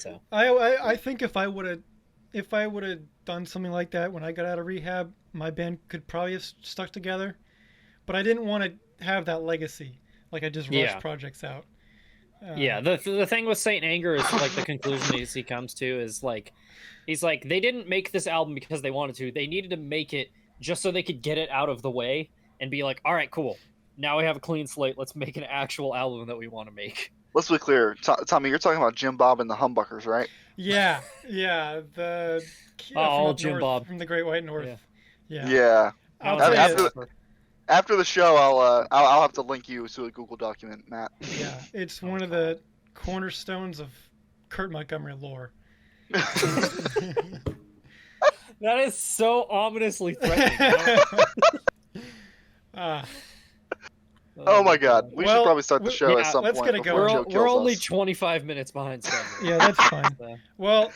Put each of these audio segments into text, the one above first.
So I think if I would have done something like that when I got out of rehab, my band could probably have stuck together. But I didn't want to have that legacy. Like I just rushed projects out. Yeah, the thing with Saint Anger is like the conclusion he comes to is like he's like they didn't make this album because they wanted to. They needed to make it just so they could get it out of the way and be like, all right, cool. Now we have a clean slate. Let's make an actual album that we want to make. Let's be clear, Tommy. You're talking about Jim Bob and the Humbuckers, right? Yeah. The from Jim north, Bob from the Great White North. Yeah. I'll tell you. After the show, I'll have to link you to a Google document, Matt. Yeah, it's one of the cornerstones of Kurt Montgomery lore. That is so ominously threatening. Oh my God, we should probably start the show at some point. Let's get it going. We're only 25 minutes behind schedule. Yeah, that's fine. Well,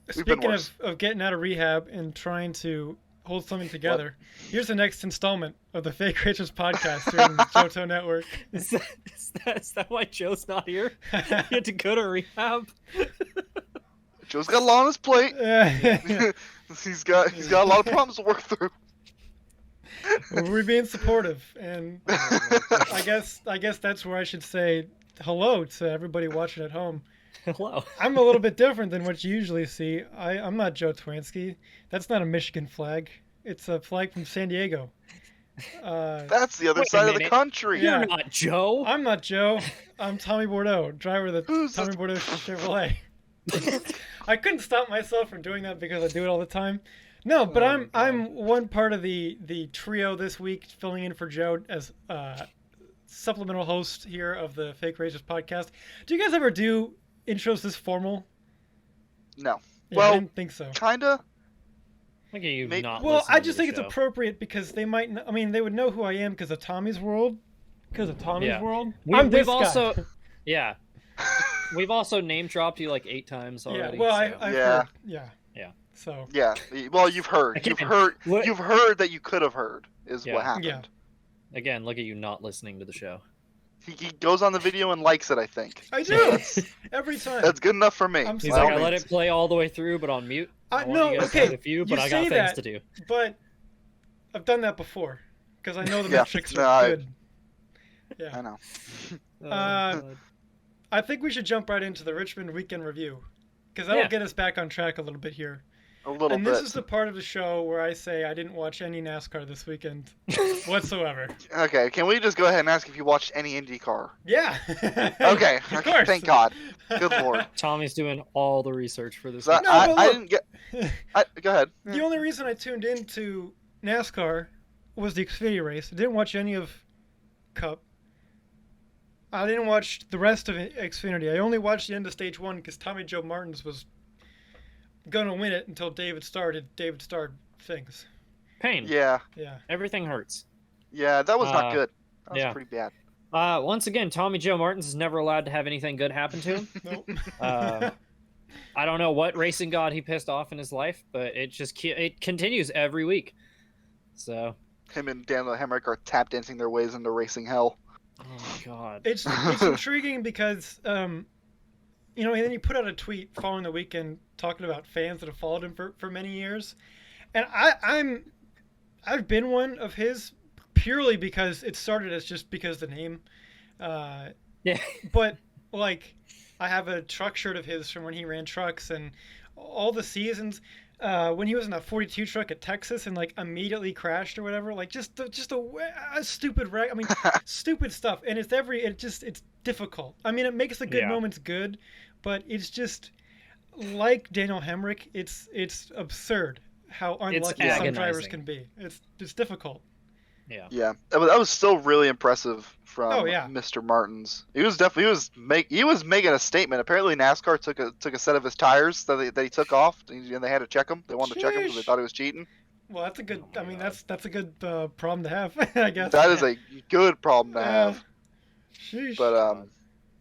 speaking of getting out of rehab and trying to hold something together, here's the next installment of the Fake Racers podcast here on the Johto Network. Is that why Joe's not here? He had to go to rehab. Joe's got a lot on his plate. he's got a lot of problems to work through. We're being supportive, and I guess that's where I should say hello to everybody watching at home. Hello. I'm a little bit different than what you usually see. I'm not Joe Twansky. That's not a Michigan flag. It's a flag from San Diego. That's the other side of the country. You're not Joe. I'm not Joe. I'm Tommy Bordeaux, driver of the Tommy Bordeaux Chevrolet. I couldn't stop myself from doing that because I do it all the time. No, but I'm one part of the trio this week, filling in for Joe as supplemental host here of the Fake Racers podcast. Do you guys ever do intros this formal? No. Yeah, well, I didn't think so. Kinda. Look at you not. Well, I just think it's appropriate because they might. They would know who I am because of Tommy's World. Because of Tommy's World. We've also, yeah. We've also name dropped you like 8 times already. Yeah. Well, I've heard. Yeah. Yeah. So. Yeah. Well, you've heard. You've heard that you could have heard is what happened. Yeah. Again, look at you not listening to the show. He goes on the video and likes it, I think. I do. Every time. That's good enough for me. He's like, I let it play all the way through, but on mute. No, okay. But I got things to do. But I've done that before because I know the metrics are good. Yeah. I know. I think we should jump right into the Richmond weekend review because that'll get us back on track a little bit here. And this is the part of the show where I say I didn't watch any NASCAR this weekend whatsoever. Okay, can we just go ahead and ask if you watched any IndyCar? Yeah. Okay, of course. Thank God. Good Lord. Tommy's doing all the research for this. I didn't get... Go ahead. The only reason I tuned into NASCAR was the Xfinity race. I didn't watch any of Cup. I didn't watch the rest of Xfinity. I only watched the end of Stage 1 because Tommy Joe Martins was going to win it until David Starr things. Pain. Yeah. Everything hurts. Yeah, that was not good. That was pretty bad. Once again, Tommy Joe Martins is never allowed to have anything good happen to him. Nope. I don't know what racing god he pissed off in his life, but it continues every week. So him and Daniel Hemrick are tap dancing their ways into racing hell. Oh my God. It's intriguing because and then he put out a tweet following the weekend talking about fans that have followed him for many years, and I've been one of his purely because it started as just because the name, but like I have a truck shirt of his from when he ran trucks and all the seasons. When he was in that 42 truck at Texas and like immediately crashed or whatever, like just a stupid wreck. I mean, stupid stuff. And it's difficult. I mean, it makes the good moments good, but it's just like Daniel Hemrick. It's absurd how unlucky some drivers can be. It's difficult. Yeah. That was still really impressive from Mr. Martins. He was making a statement. Apparently NASCAR took a set of his tires that he took off and they had to check them. They wanted to check him because they thought he was cheating. Well, that's a good. That's a good problem to have, I guess. That is a good problem to have. Sheesh. But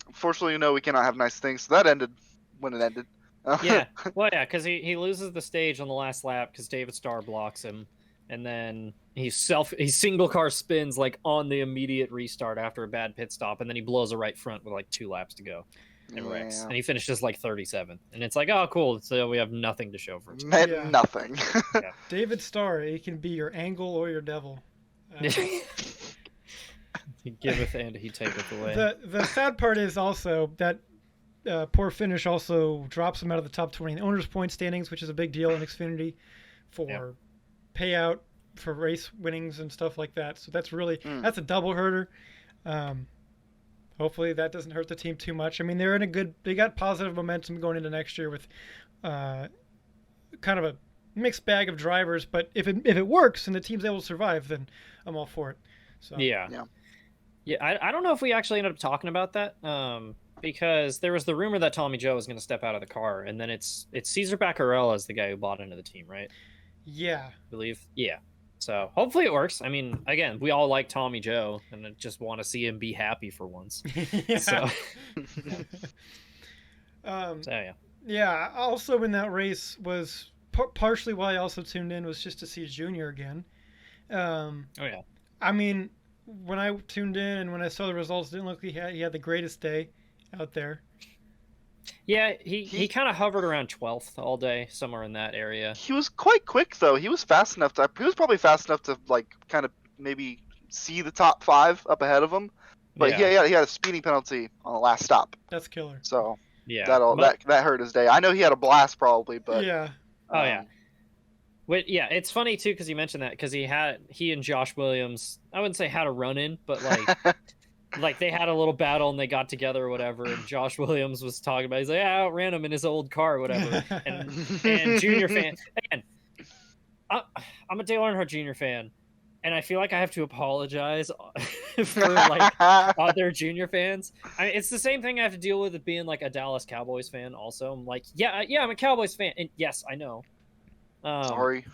unfortunately, we cannot have nice things. So that ended when it ended. Because he loses the stage on the last lap because David Starr blocks him. And then he single car spins like on the immediate restart after a bad pit stop, and then he blows a right front with like 2 laps to go. and wrecks, and he finishes like 37th, and it's like, oh, cool. So we have nothing to show for it. Nothing. Yeah. David Starr, he can be your angle or your devil. He giveth and he taketh away. The sad part is also that poor finish also drops him out of the top 20 in the owners' point standings, which is a big deal in Xfinity for payout for race winnings and stuff like that. So that's really that's a double herder. Hopefully that doesn't hurt the team too much. I mean, they got positive momentum going into next year with kind of a mixed bag of drivers, but if it works and the team's able to survive, then I'm all for it. So yeah. I don't know if we actually ended up talking about that, because there was the rumor that Tommy Joe was going to step out of the car, and then it's Cesar Baccarella is the guy who bought into the team, right? Yeah, I believe. Yeah. So hopefully it works. I mean, again, we all like Tommy Joe, and I just want to see him be happy for once. Yeah. So, yeah. Yeah. Also in that race was partially why I also tuned in was just to see Junior again. oh yeah. I mean, when I tuned in and when I saw the results, it didn't look like he had the greatest day out there. Yeah, he kind of hovered around 12th all day, somewhere in that area. He was quite quick though. He was fast enough he was probably fast enough to like kind of maybe see the top 5 up ahead of him. But he had a speeding penalty on the last stop. That's killer. So yeah, that hurt his day. I know he had a blast probably, but yeah. Oh yeah. Wait, yeah, it's funny too because you mentioned that because he and Josh Williams, I wouldn't say had a run in, but like like they had a little battle and they got together or whatever, and Josh Williams was talking about, he's like, I outran him in his old car or whatever. and Junior fan, again, I'm a Dale Earnhardt Jr. fan, and I feel like I have to apologize for like other Junior fans. It's the same thing I have to deal with being like a Dallas Cowboys fan also. I'm like, yeah, I'm a Cowboys fan, and yes, I know. Sorry.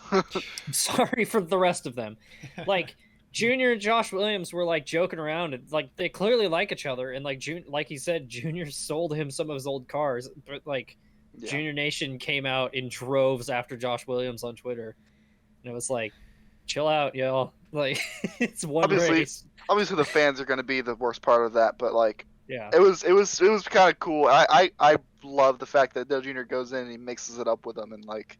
Sorry for the rest of them. Like, Junior and Josh Williams were like joking around, and like they clearly like each other, and like like he said, Junior sold him some of his old cars, but like Junior Nation came out in droves after Josh Williams on Twitter, and it was like, chill out, y'all. Like, it's one race. Obviously the fans are going to be the worst part of that, but like yeah, it was kind of cool. I love the fact that Dale Jr. goes in and he mixes it up with them and like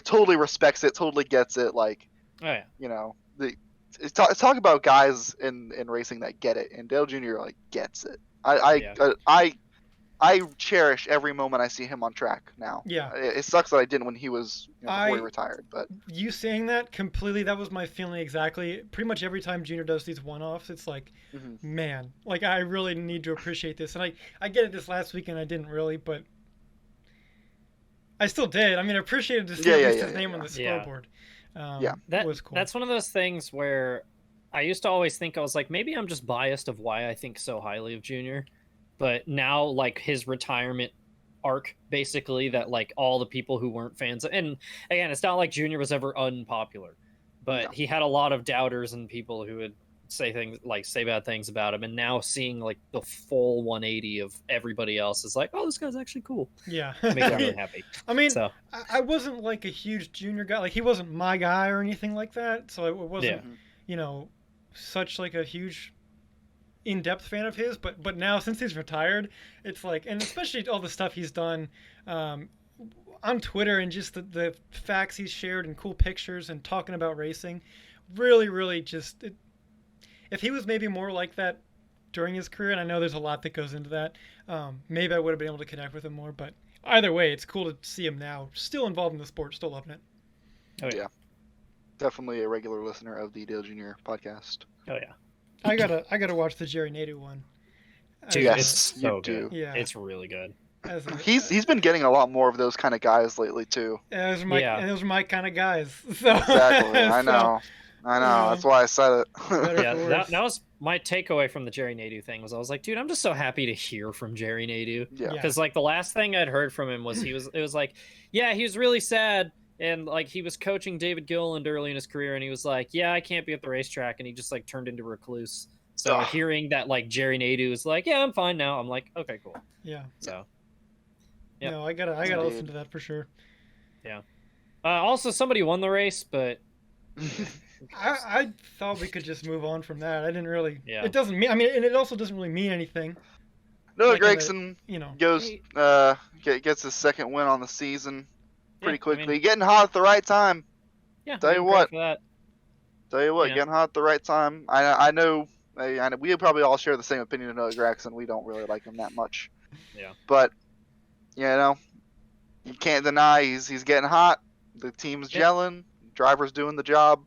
totally respects it, totally gets it. Like, oh yeah, you know, it's talk about guys in racing that get it, and Dale Jr. like gets it. I cherish every moment I see him on track now. Yeah, it sucks that I didn't when he was before he retired, but you saying that completely, that was my feeling exactly. Pretty much every time Junior does these one-offs, it's like, man, like I really need to appreciate this, and I get it this last weekend. I didn't really, but I still did. I mean, I appreciated to see his name on the scoreboard. That was cool. That's one of those things where I used to always think, I was like, maybe I'm just biased of why I think so highly of Junior, but now like his retirement arc, basically, that like all the people who weren't fans, and again, it's not like Junior was ever unpopular, but he had a lot of doubters and people who would say bad things about him, and now seeing like the full 180 of everybody else is like, oh, this guy's actually cool. Yeah, makes me really happy. I mean, so I wasn't like a huge Junior guy, like he wasn't my guy or anything like that, so it wasn't such like a huge in-depth fan of his, but now since he's retired, it's like, and especially all the stuff he's done on Twitter and just the facts he's shared and cool pictures and talking about racing, really just if he was maybe more like that during his career, and I know there's a lot that goes into that, maybe I would have been able to connect with him more, but either way, it's cool to see him now still involved in the sport, still loving it. Oh yeah, definitely a regular listener of the Dale Jr. podcast. Oh yeah, I gotta watch the Jerry Nadeau one. Dude, yes, it's so good. Yeah, it's really good. He's been getting a lot more of those kind of guys lately too. And those are my kind of guys. So, exactly, I know. That's why I said it. Yeah, that was my takeaway from the Jerry Nadeau thing. Was I was like, dude, I'm just so happy to hear from Jerry Nadeau. Yeah, because like the last thing I'd heard from him was he was like, yeah, he was really sad. And like he was coaching David Gilliland early in his career, and he was like, yeah, I can't be at the racetrack, and he just like turned into a recluse. So hearing that like Jerry Nadeau is like, yeah, I'm fine now, I'm like, okay, cool. Yeah. So yeah, no, I gotta listen to that for sure. Yeah. Also, somebody won the race, but I thought we could just move on from that. I didn't really. Yeah. It doesn't mean. I mean, and it also doesn't really mean anything. Noah like Gragson goes gets his second win on the season pretty quickly. Getting hot at the right time. Yeah. Tell you what. You know. Getting hot at the right time. I know we probably all share the same opinion of Noah Gragson. We don't really like him that much. Yeah. But you can't deny he's getting hot. The team's gelling. Driver's doing the job.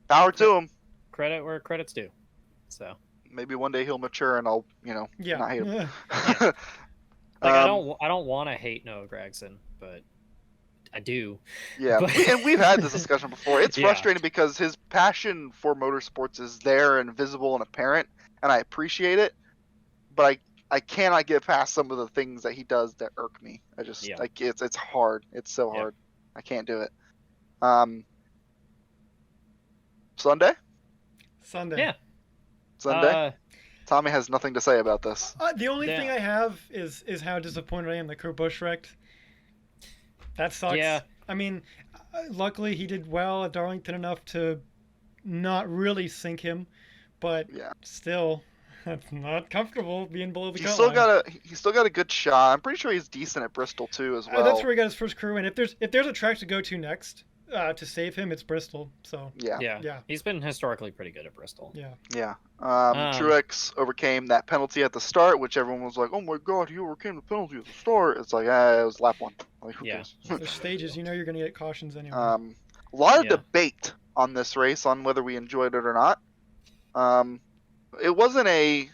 Power to him. Credit where credit's due. So maybe one day he'll mature and I'll not hate him. Yeah. I don't want to hate Noah Gragson, but I do. Yeah, and we've had this discussion before. It's frustrating because his passion for motorsports is there and visible and apparent, and I appreciate it. But I cannot get past some of the things that he does that irk me. I just it's hard. It's so hard. I can't do it. Sunday. Yeah. Sunday. Tommy has nothing to say about this. The only thing I have is how disappointed I am that Kurt Busch wrecked. That sucks. Yeah. I mean, luckily he did well at Darlington enough to not really sink him, but still, that's not comfortable being below the cut line. He's still got a good shot. I'm pretty sure he's decent at Bristol too as well. That's where he got his first career win. If there's a track to go to next to save him, it's Bristol. So yeah. He's been historically pretty good at Bristol. Yeah. Truex overcame that penalty at the start, which everyone was like, "Oh my God, he overcame the penalty at the start." It's like, it was lap one. Like, who cares? There's stages. You're gonna get cautions anyway. A lot of debate on this race on whether we enjoyed it or not. It wasn't a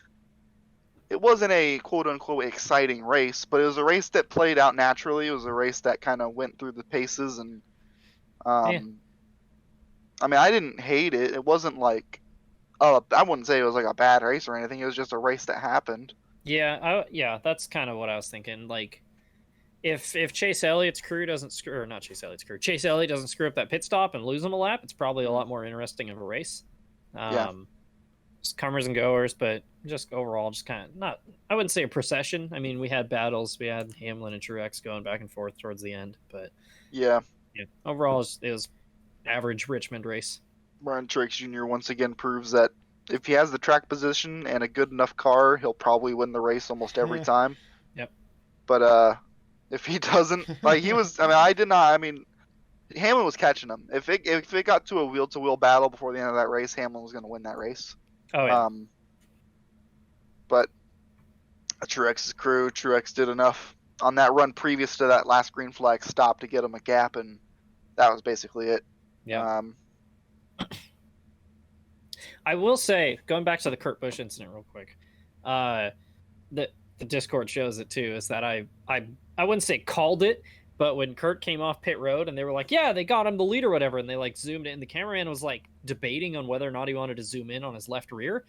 quote unquote exciting race, but it was a race that played out naturally. It was a race that kind of went through the paces and. I mean, I didn't hate it. It wasn't like, I wouldn't say it was like a bad race or anything. It was just a race that happened. Yeah, that's kind of what I was thinking. Like, if Chase Elliott's crew Chase Elliott doesn't screw up that pit stop and lose him a lap, it's probably a lot more interesting of a race. Just comers and goers, but just overall, just kind of not. I wouldn't say a procession. I mean, we had battles. We had Hamlin and Truex going back and forth towards the end, but overall, it was average Richmond race. Brian Truex Jr. once again proves that if he has the track position and a good enough car, he'll probably win the race almost every time. Yep. But if he doesn't, like he was, I mean, Hamlin was catching him. If it got to a wheel-to-wheel battle before the end of that race, Hamlin was going to win that race. Oh yeah. But Truex's crew, Truex did enough on that run previous to that last green flag stop to get him a gap, and that was basically it. Yeah. I will say, going back to the Kurt Busch incident real quick, the Discord shows it too, is that I wouldn't say called it, but when Kurt came off pit road and they were like, yeah, they got him the lead or whatever, and they like zoomed in, the cameraman was like debating on whether or not he wanted to zoom in on his left rear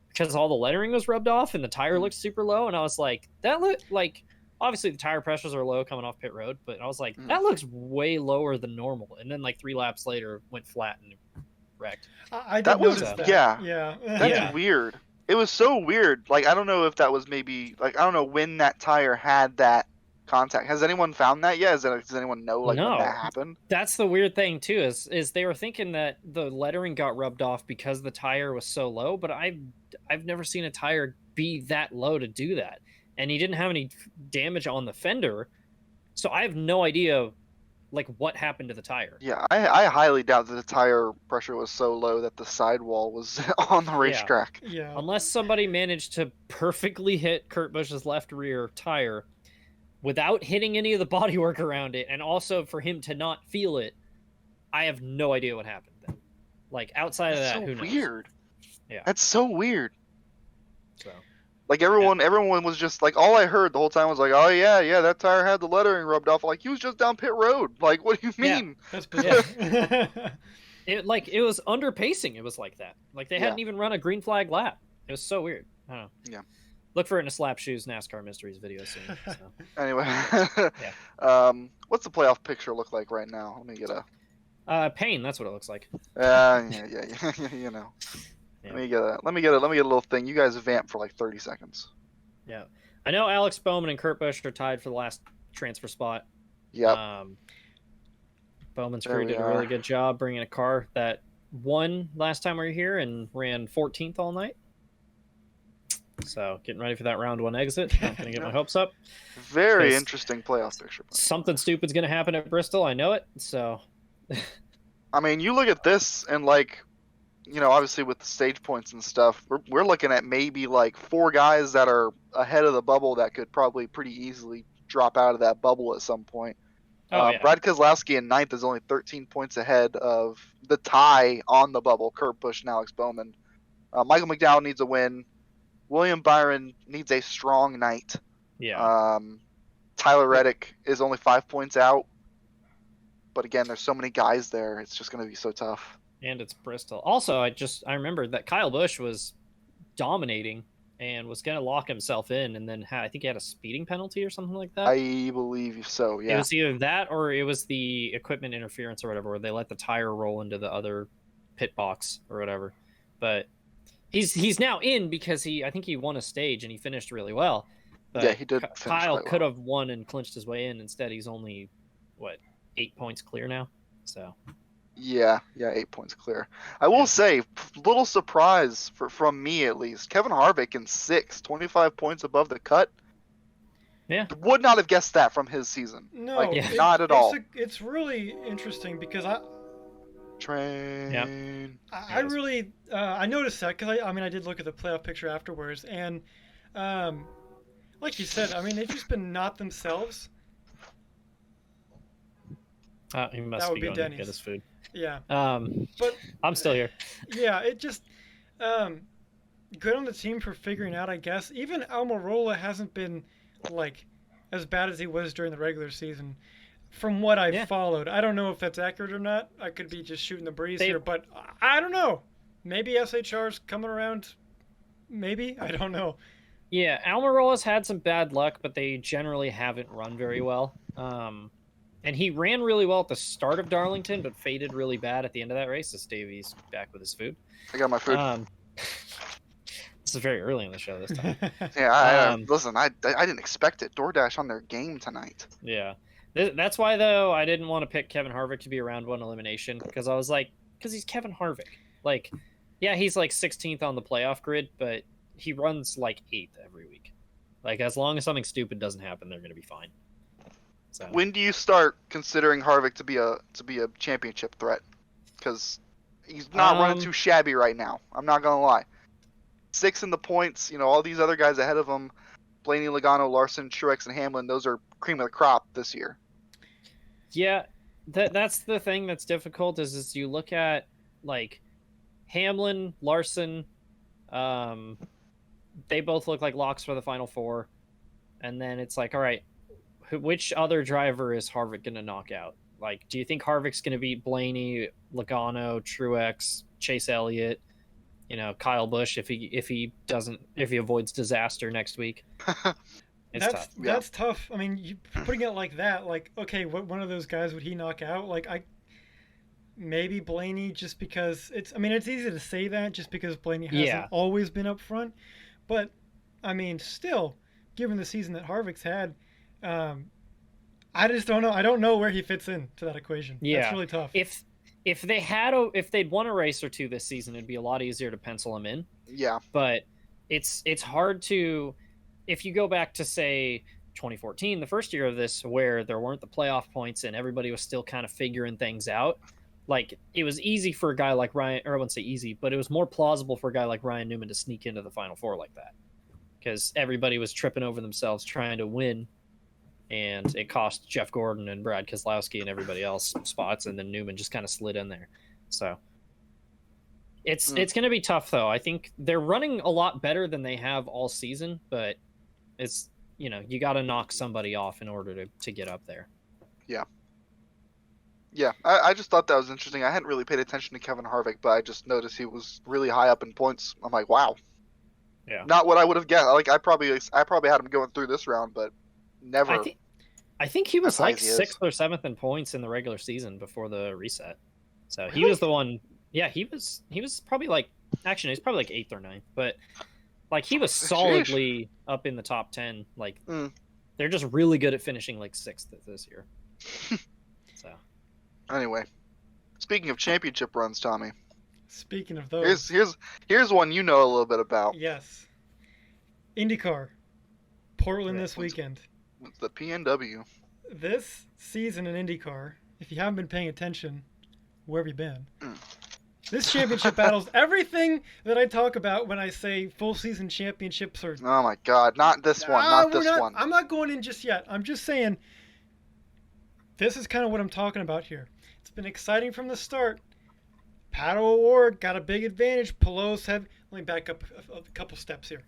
because all the lettering was rubbed off and the tire looked super low, and I was like, that looked like, obviously the tire pressures are low coming off pit road, but I was like, that looks way lower than normal. And then like 3 laps later went flat and wrecked. I did notice that. Yeah. That's weird. It was so weird. Like, I don't know if that was maybe, like, I don't know when that tire had that contact. Has anyone found that yet? Does anyone know when that happened? That's the weird thing too, is they were thinking that the lettering got rubbed off because the tire was so low, but I've never seen a tire be that low to do that. And he didn't have any damage on the fender, so I have no idea, like, what happened to the tire. Yeah, I highly doubt that the tire pressure was so low that the sidewall was on the racetrack. Yeah. Unless somebody managed to perfectly hit Kurt Busch's left rear tire without hitting any of the bodywork around it, and also for him to not feel it, I have no idea what happened then. Like, outside of that, who knows? Weird. Yeah. That's so weird. So... Like, everyone was just, like, all I heard the whole time was like, oh, yeah, that tire had the lettering rubbed off. Like, he was just down pit road. Like, what do you mean? Yeah, that's bizarre. It was under pacing. It was like that. Like, they hadn't even run a green flag lap. It was so weird. I don't know. Yeah. Look for it in a Slap Shoes NASCAR Mysteries video soon. So. Anyway. What's the playoff picture look like right now? Let me get a... pain, that's what it looks like. Yeah, you know. Yeah. Let me get a little thing. You guys vamp for like 30 seconds. Yeah. I know Alex Bowman and Kurt Busch are tied for the last transfer spot. Yeah. Bowman's crew did a really good job bringing a car that won last time we were here and ran 14th all night. So getting ready for that round 1 exit. Not going to get my hopes up. Very interesting playoff picture. Something stupid's going to happen at Bristol. I know it. So. I mean, you look at this and like, obviously with the stage points and stuff, we're looking at maybe like 4 guys that are ahead of the bubble that could probably pretty easily drop out of that bubble at some point. Yeah. Brad Keselowski in 9th is only 13 points ahead of the tie on the bubble, Kurt Busch and Alex Bowman. Michael McDowell needs a win. William Byron needs a strong night. Yeah. Tyler Reddick is only 5 points out. But again, there's so many guys there. It's just going to be so tough. And it's Bristol. Also, I remembered that Kyle Busch was dominating and was going to lock himself in, and then I think he had a speeding penalty or something like that. I believe so, yeah. It was either that or it was the equipment interference or whatever, where they let the tire roll into the other pit box or whatever. But he's now in because I think he won a stage and he finished really well. But yeah, he did. Kyle could have won and clinched his way in. Instead, he's only 8 points clear now. So. Yeah, 8 points clear. I will say, little surprise from me at least. Kevin Harvick in 6th, 25 points above the cut. Yeah. Would not have guessed that from his season. No, not at all. It's really interesting because I really I noticed that because I did look at the playoff picture afterwards, and like you said, they've just been not themselves. He must be going to get his food. Yeah. But I'm still here. Yeah, it just good on the team for figuring out, I guess. Even Almirola hasn't been like as bad as he was during the regular season. From what I've followed. I don't know if that's accurate or not. I could be just shooting the breeze here, but I don't know. Maybe SHR's coming around. Maybe. I don't know. Yeah, Almirola's had some bad luck, but they generally haven't run very well. And he ran really well at the start of Darlington, but faded really bad at the end of that race. As Davey's back with his food. I got my food. This is very early in the show this time. Yeah, listen, I didn't expect it. DoorDash on their game tonight. Yeah. That's why, though, I didn't want to pick Kevin Harvick to be a round 1 elimination, because I was like, because he's Kevin Harvick. Like, yeah, he's like 16th on the playoff grid, but he runs like 8th every week. Like, as long as something stupid doesn't happen, they're going to be fine. So. When do you start considering Harvick to be a championship threat? Because he's not running too shabby right now. I'm not gonna lie. 6th in the points. All these other guys ahead of him, Blaney, Logano, Larson, Truex, and Hamlin. Those are cream of the crop this year. Yeah, that's the thing that's difficult. Is you look at like Hamlin, Larson. They both look like locks for the Final Four, and then it's like, all right. Which other driver is Harvick going to knock out? Like, do you think Harvick's going to beat Blaney, Logano, Truex, Chase Elliott, Kyle Busch if he avoids disaster next week? It's tough. That's tough. You putting it like that, like, okay, what one of those guys would he knock out? Like, maybe Blaney, just because it's easy to say that just because Blaney hasn't always been up front, but still, given the season that Harvick's had. I just don't know. I don't know where he fits in to that equation. Yeah, that's really tough. If they'd won a race or two this season, it'd be a lot easier to pencil him in. Yeah, but it's hard to. If you go back to say 2014, the first year of this, where there weren't the playoff points and everybody was still kind of figuring things out, like it was easy for a guy like Ryan, or I wouldn't say easy, but it was more plausible for a guy like Ryan Newman to sneak into the Final Four like that, because everybody was tripping over themselves trying to win. And it cost Jeff Gordon and Brad Keselowski and everybody else spots, and then Newman just kind of slid in there. So it's going to be tough, though. I think they're running a lot better than they have all season, but it's you got to knock somebody off in order to get up there. Yeah. Yeah, I just thought that was interesting. I hadn't really paid attention to Kevin Harvick, but I just noticed he was really high up in points. I'm like, wow. Yeah. Not what I would have guessed. Like I probably had him going through this round, but. Never. I think he was like 6th or 7th in points in the regular season before the reset. So he was the one. Yeah, he was probably like, actually, he's probably like 8th or 9th, but like he was solidly up in the top 10. Like they're just really good at finishing like 6th this year. So anyway, speaking of championship runs, Tommy. Speaking of those, here's one you know a little bit about. Yes. IndyCar, Portland this weekend. It's the PNW. This season in IndyCar, if you haven't been paying attention, where have you been? This championship battles everything that I talk about when I say full season championships are. Oh my God! Not this one. Not this one. I'm not going in just yet. I'm just saying. This is kind of what I'm talking about here. It's been exciting from the start. Pato O'Ward got a big advantage. Pelot's had. Let me back up a couple steps here.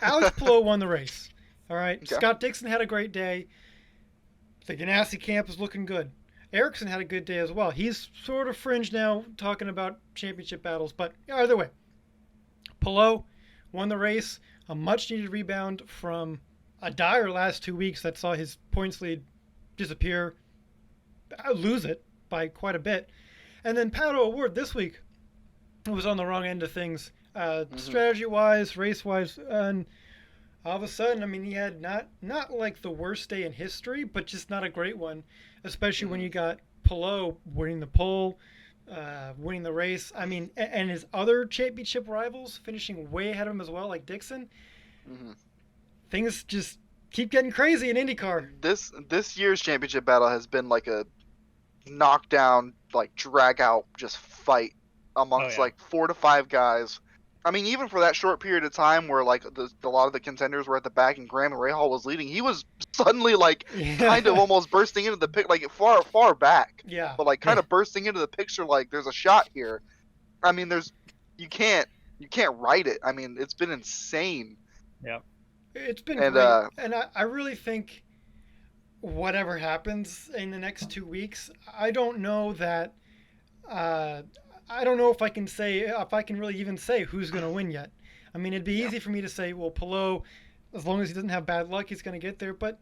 Alex Pelot won the race. All right. Okay. Scott Dixon had a great day. The Ganassi camp is looking good. Ericsson had a good day as well. He's sort of fringe now talking about championship battles, but either way. Pelot won the race. A much-needed rebound from a dire last 2 weeks that saw his points lead disappear, lose it by quite a bit. And then Pato O'Ward this week was on the wrong end of things, strategy-wise, race-wise, and all of a sudden, I mean, he had not like the worst day in history, but just not a great one, especially when you got Pelot winning the pole, winning the race. I mean, and his other championship rivals finishing way ahead of him as well, like Dixon. Things just keep getting crazy in IndyCar. This year's championship battle has been like a knockdown, like drag out, just fight amongst like 4 to 5 guys. I mean, even for that short period of time where like a lot of the contenders were at the back and Graham Rahal was leading, he was suddenly like kind of almost bursting into the pic, like far back. Yeah. But like kind of bursting into the picture, like there's a shot here. I mean, you can't write it. I mean, it's been insane. Yeah. It's been great. And I really think whatever happens in the next 2 weeks, I don't know that. I don't know if I can really even say who's going to win yet. I mean, it'd be easy for me to say, well, Pelot, as long as he doesn't have bad luck, he's going to get there. But,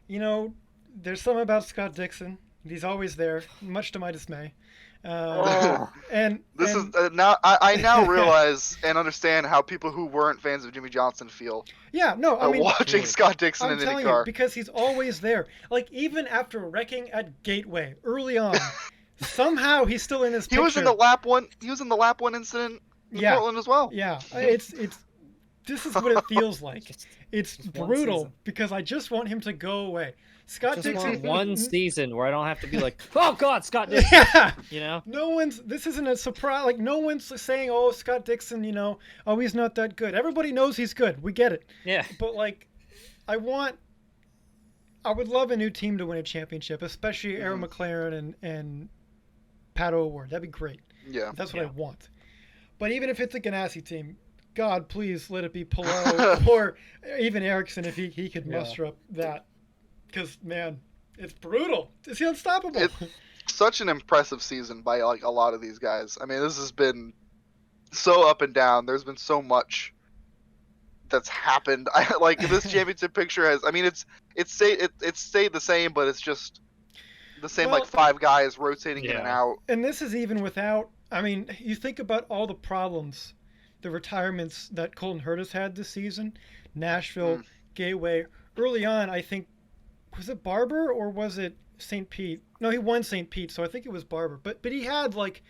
you know, there's something about Scott Dixon. He's always there, much to my dismay. Now I now realize and understand how people who weren't fans of Jimmy Johnson feel. Yeah, no, I mean, watching Scott Dixon in IndyCar, because he's always there. Like even after wrecking at Gateway early on. Somehow he's still in this picture. He was in the lap one incident in Portland as well. Yeah. This is what it feels like. It's brutal because I just want him to go away. Scott Dixon want one season where I don't have to be like, oh God, Scott Dixon. Yeah. You know? This isn't a surprise. Like no one's saying, oh, Scott Dixon, oh, he's not that good. Everybody knows he's good. We get it. Yeah. But like I would love a new team to win a championship, especially Aaron McLaren and Pato O'Ward. That'd be great. Yeah. That's what I want. But even if it's a Ganassi team, God, please let it be Pelot or even Ericsson if he could muster up that. Because, man, it's brutal. Is he unstoppable? It's such an impressive season by like a lot of these guys. I mean, this has been so up and down. There's been so much that's happened. This championship picture has. I mean, it's stayed the same, but it's just the same, like 5 guys rotating in and out. And this is even without. I mean, you think about all the problems, the retirements that Colton Herta has this season, Nashville, Gateway. Early on, I think, was it Barber or was it St. Pete? No, he won St. Pete, so I think it was Barber. But he had like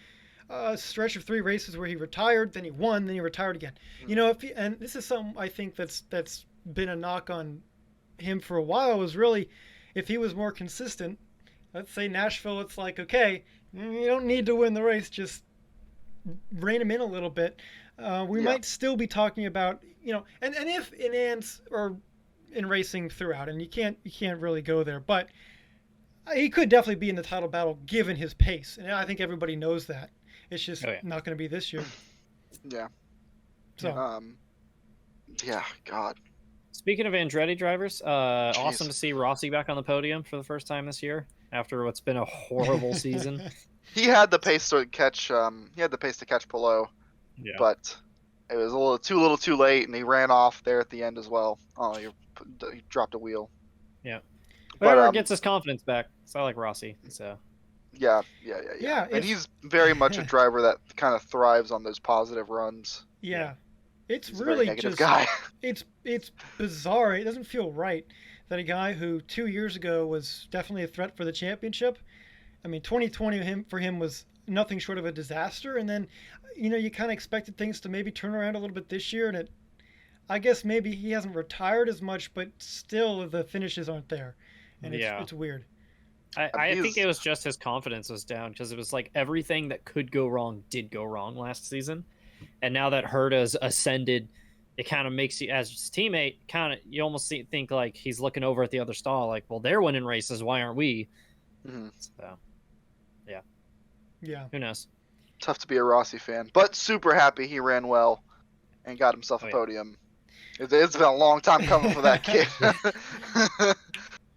a stretch of 3 races where he retired, then he won, then he retired again. And this is something I think that's been a knock on him for a while, is really if he was more consistent. Let's say Nashville, it's like, okay, you don't need to win the race, just rein him in a little bit. We might still be talking about, and if in ants or in racing throughout, and you can't really go there, but he could definitely be in the title battle given his pace, and I think everybody knows that. It's just not going to be this year. Yeah. So. God. Speaking of Andretti drivers, awesome to see Rossi back on the podium for the first time this year after what's been a horrible season. He had the pace to catch. Pelot, but it was a little too late, and he ran off there at the end as well. Oh, he dropped a wheel. Yeah, whatever gets his confidence back. So I like Rossi. So. Yeah. And he's very much a driver that kind of thrives on those positive runs. Yeah. It's He's really a very just guy. It's bizarre. It doesn't feel right that a guy who 2 years ago was definitely a threat for the championship. I mean, 2020 for him was nothing short of a disaster, and then you kind of expected things to maybe turn around a little bit this year, and I guess maybe he hasn't retired as much, but still the finishes aren't there, and it's weird. I think it was just his confidence was down because it was like everything that could go wrong did go wrong last season, and now that Herta's ascended, it kind of makes you, as his teammate, you almost think like he's looking over at the other stall, like, well, they're winning races, why aren't we? Mm-hmm. So, yeah. Who knows? Tough to be a Rossi fan, but super happy he ran well and got himself a podium. It's been a long time coming for that kid.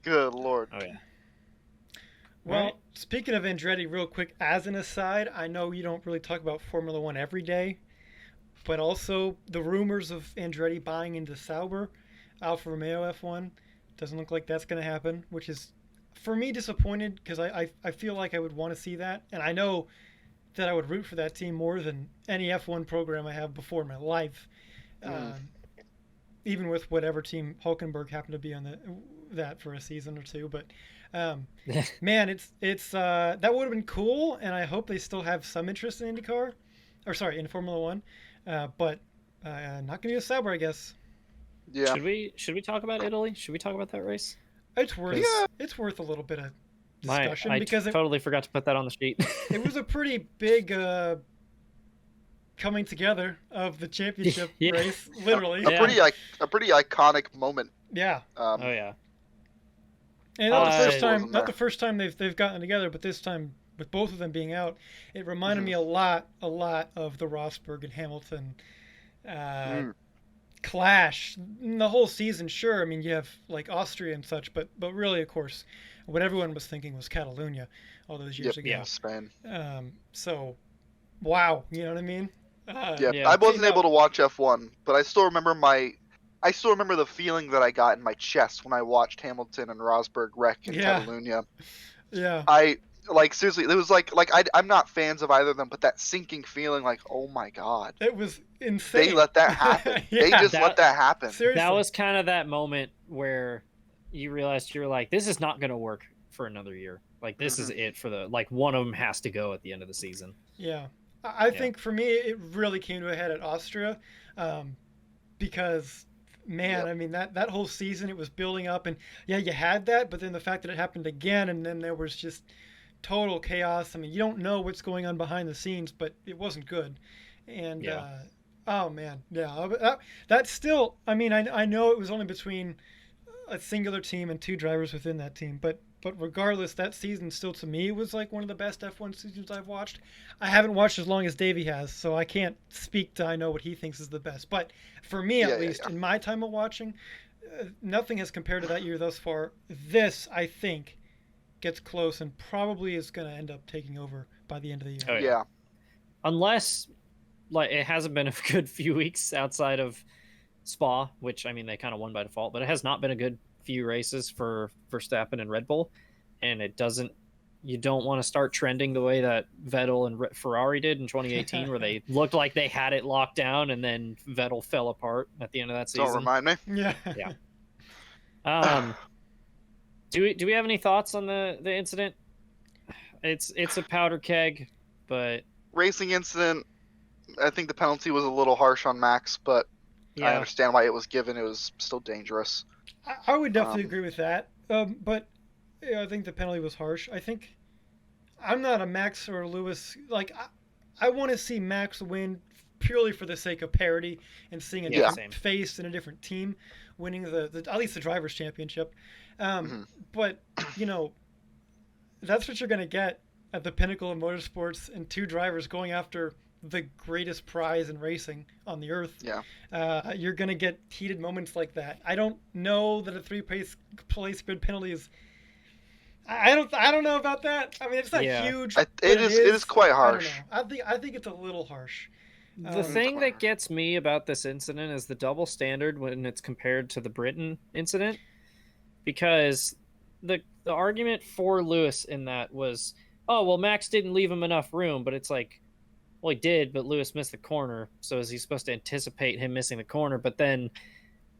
Good Lord. Oh, yeah. Well, speaking of Andretti, real quick, as an aside, I know you don't really talk about Formula One every day, but also the rumors of Andretti buying into Sauber, Alfa Romeo F1, doesn't look like that's going to happen, which is, for me, disappointed because I feel like I would want to see that. And I know that I would root for that team more than any F1 program I have before in my life. Even with whatever team Hulkenberg happened to be on that for a season or two. But man, it's that would have been cool, and I hope they still have some interest in IndyCar, in Formula One. But not going to be a Sauber, I guess. Yeah. Should we talk about Italy? Should we talk about that race? It's worth a little bit of discussion because I totally forgot to put that on the sheet. It was a pretty big coming together of the championship race, literally. A pretty iconic moment. Yeah. Oh yeah. And not the first time they've gotten together, but this time with both of them being out, it reminded me a lot of the Rosberg and Hamilton clash. The whole season, sure. I mean, you have like Austria and such, but really, of course, what everyone was thinking was Catalonia all those years ago. Yeah, Spain. So, wow, you know what I mean? I wasn't able to watch F1, but I still remember the feeling that I got in my chest when I watched Hamilton and Rosberg wreck in Catalonia. Yeah. Seriously, it was I'm not fans of either of them, but that sinking feeling, like, oh my god, it was insane. They let that happen. They just let that happen. Seriously. That was kind of that moment where you realized you're like, this is not going to work for another year. Like, this is it for one of them has to go at the end of the season. Yeah. I think for me, it really came to a head at Austria, because, man, I mean, that whole season, it was building up, and you had that, but then the fact that it happened again, and then there was just total chaos. I mean, you don't know what's going on behind the scenes, but it wasn't good. And, oh man, that's still, I mean, I know it was only between a singular team and two drivers within that team, but regardless, that season still to me was like one of the best F1 seasons I've watched. I haven't watched as long as Davey has, so I can't speak to I know what he thinks is the best. But for me, at least, in my time of watching, nothing has compared to that year thus far. This, I think, gets close and probably is going to end up taking over by the end of the year. Oh, yeah. Unless, it hasn't been a good few weeks outside of Spa, which, I mean, they kind of won by default, but it has not been a good few races for Verstappen and Red Bull, and you don't want to start trending the way that Vettel and Ferrari did in 2018, where they looked like they had it locked down, and then Vettel fell apart at the end of that season. Don't remind me. Yeah. Do we have any thoughts on the incident? It's a powder keg, but racing incident. I think the penalty was a little harsh on Max, but I understand why it was given. It was still dangerous. I would definitely agree with that. But I think the penalty was harsh. I think I'm not a Max or Lewis. I want to see Max win purely for the sake of parity and seeing a different face and a different team winning at least the drivers' championship. But that's what you're going to get at the pinnacle of motorsports, and two drivers going after the greatest prize in racing on the earth. You're going to get heated moments like that. I don't know that a three-place grid penalty is. I don't know about that. I mean, it's not huge. It is quite harsh. I think it's a little harsh. The thing that gets me about this incident is the double standard when it's compared to the Britain incident, because the argument for Lewis in that was, oh, well, Max didn't leave him enough room, but it's like, well, he did, but Lewis missed the corner, so is he supposed to anticipate him missing the corner? But then